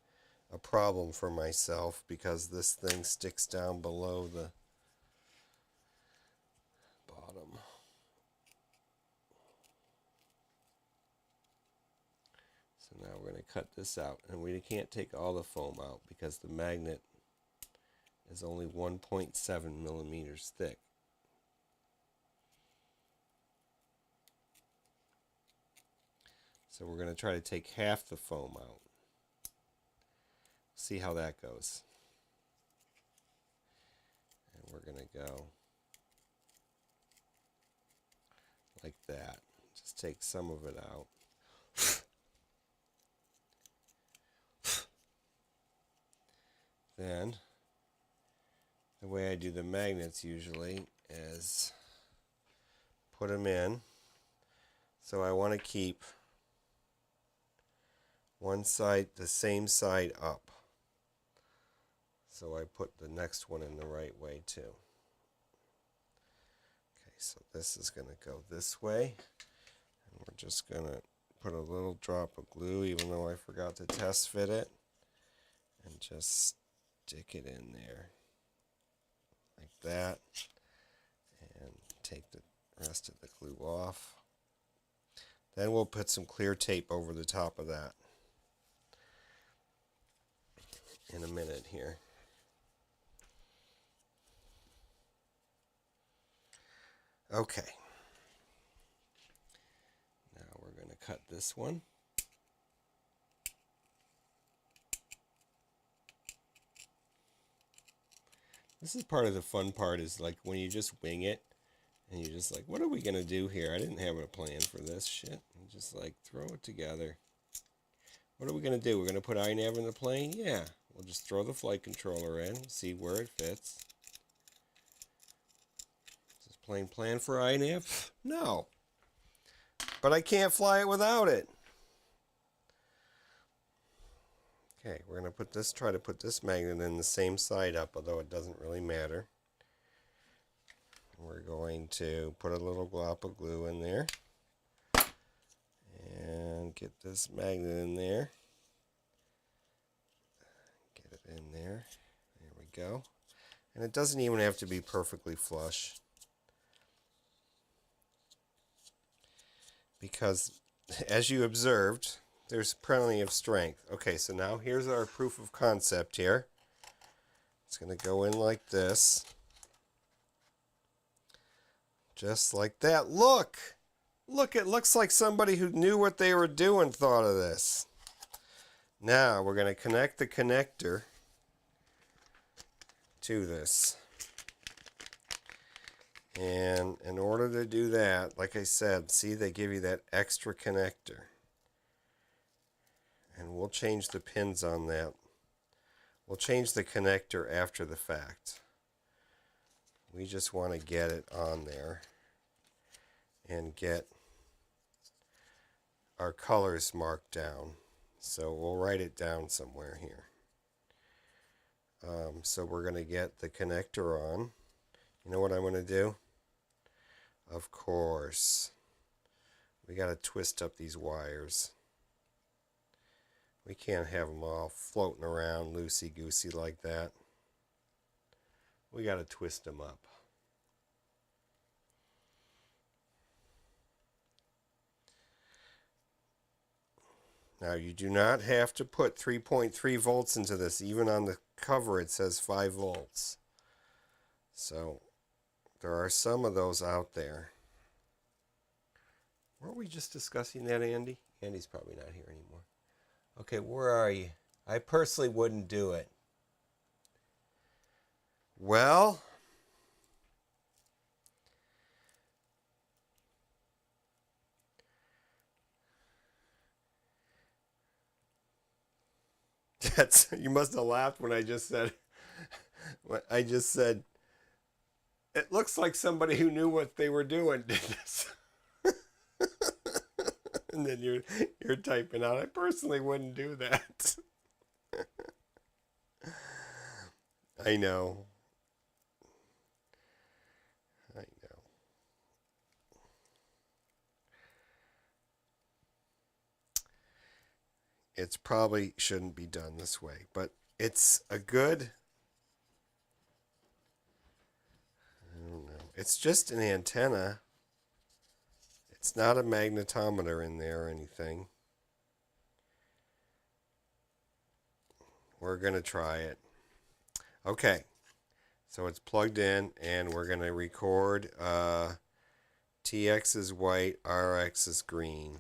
a problem for myself because this thing sticks down below the bottom. So now we're going to cut this out, and we can't take all the foam out because the magnet is only 1.7 millimeters thick. So we're going to try to take half the foam out. See how that goes. And we're going to go like that. Just take some of it out. Then, the way I do the magnets usually is put them in. So I want to keep one side, the same side up. So I put the next one in the right way too. Okay, so this is going to go this way. And we're just going to put a little drop of glue, even though I forgot to test fit it. And just stick it in there. Like that. And take the rest of the glue off. Then we'll put some clear tape over the top of that in a minute here. Okay. Now we're going to cut this one. This is part of the fun part, is like when you just wing it and you're just like, what are we going to do here? I didn't have a plan for this shit. And just like throw it together. What are we going to do? We're going to put INAV in the plane? Yeah. We'll just throw the flight controller in, see where it fits. Is this plane planned for INAV? No. But I can't fly it without it. Okay, we're going to try to put this magnet in the same side up, although it doesn't really matter. We're going to put a little glop of glue in there. And get this magnet in there. Get it in there. There we go. And it doesn't even have to be perfectly flush. Because, as you observed, there's plenty of strength. Okay, so now here's our proof of concept here. It's going to go in like this. Just like that. Look! Look, it looks like somebody who knew what they were doing thought of this. Now, we're going to connect the connector to this. And in order to do that, like I said, see, they give you that extra connector. And we'll change the pins on that. We'll change the connector after the fact. We just want to get it on there and get our colors marked down. So we'll write it down somewhere here. So we're going to get the connector on. You know what I'm going to do? Of course, we got to twist up these wires. We can't have them all floating around loosey-goosey like that. We got to twist them up. Now, you do not have to put 3.3 volts into this. Even on the cover, it says 5 volts. So, there are some of those out there. Weren't we just discussing that, Andy? Andy's probably not here anymore. Okay, where are you? I personally wouldn't do it. Well, you must have laughed when I just said it looks like somebody who knew what they were doing did this. And then you're typing out, I personally wouldn't do that. I know. It's probably shouldn't be done this way, but it's a good, I don't know. It's just an antenna. It's not a magnetometer in there or anything. We're going to try it. Okay. So it's plugged in, and we're going to record TX is white, RX is green.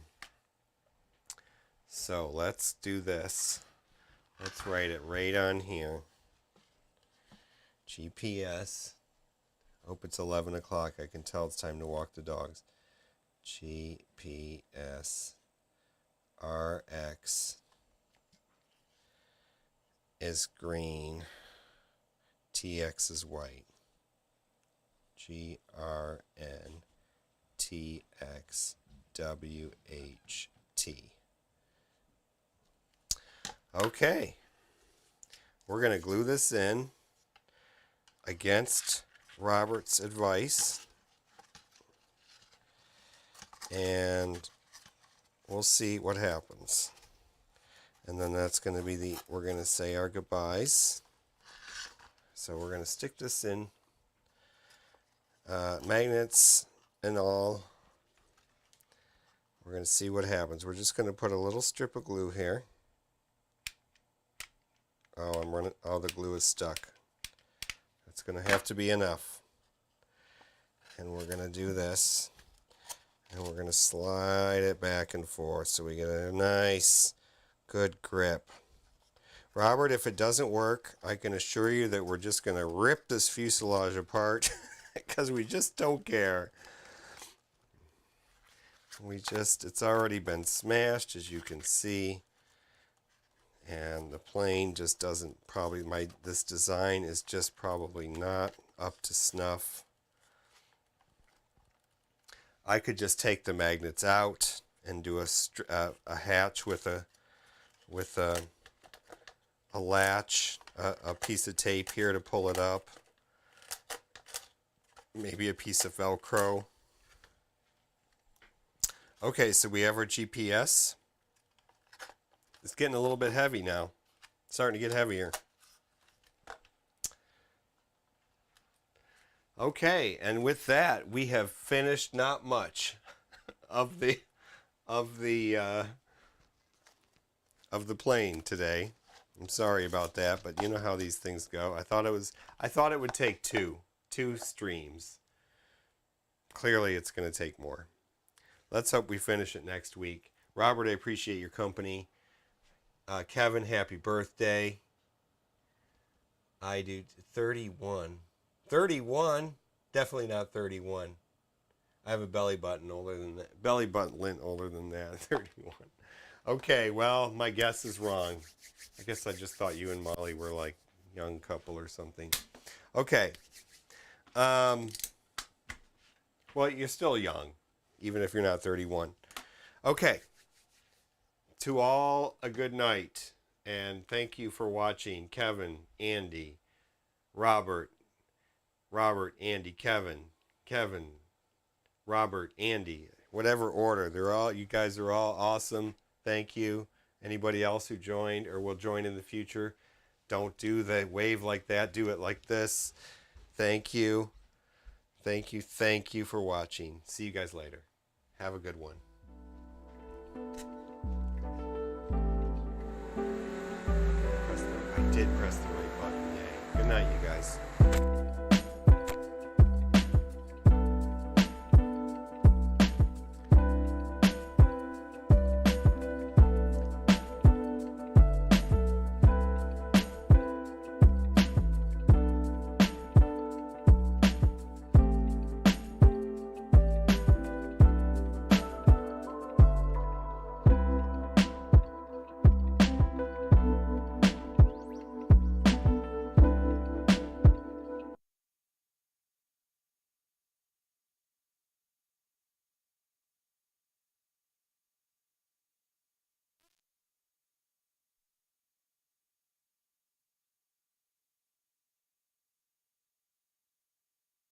So let's do this. Let's write it right on here. GPS. Hope it's 11 o'clock. I can tell it's time to walk the dogs. GPS RX is green. TX is white. GRNTXWHT. Okay. We're going to glue this in against Robert's advice. And we'll see what happens. And then that's going to be we're going to say our goodbyes. So we're going to stick this in, magnets and all. We're going to see what happens. We're just going to put a little strip of glue here. Oh, the glue is stuck. That's going to have to be enough. And we're going to do this. And we're going to slide it back and forth so we get a nice, good grip. Robert, if it doesn't work, I can assure you that we're just going to rip this fuselage apart because we just don't care. It's already been smashed, as you can see. And the plane just doesn't this design is just probably not up to snuff. I could just take the magnets out and do a hatch with a latch, a piece of tape here to pull it up, maybe a piece of Velcro. Okay, so we have our GPS. It's getting a little bit heavy now. It's starting to get heavier. Okay, and with that, we have finished not much of the plane today. I'm sorry about that, but you know how these things go. I thought it would take two streams. Clearly, it's going to take more. Let's hope we finish it next week. Robert, I appreciate your company. Kevin, happy birthday. I do 31. 31? Definitely not 31. I have a belly button older than that. Belly button lint older than that. 31. Okay, well, my guess is wrong. I guess I just thought you and Molly were like a young couple or something. Okay. Well, you're still young, even if you're not 31. Okay. To all, a good night, and thank you for watching. Kevin, Andy, Robert, Andy, Kevin, Robert, Andy, whatever order. You guys are all awesome. Thank you. Anybody else who joined or will join in the future, don't do the wave like that. Do it like this. Thank you. Thank you for watching. See you guys later. Have a good one. night, you guys.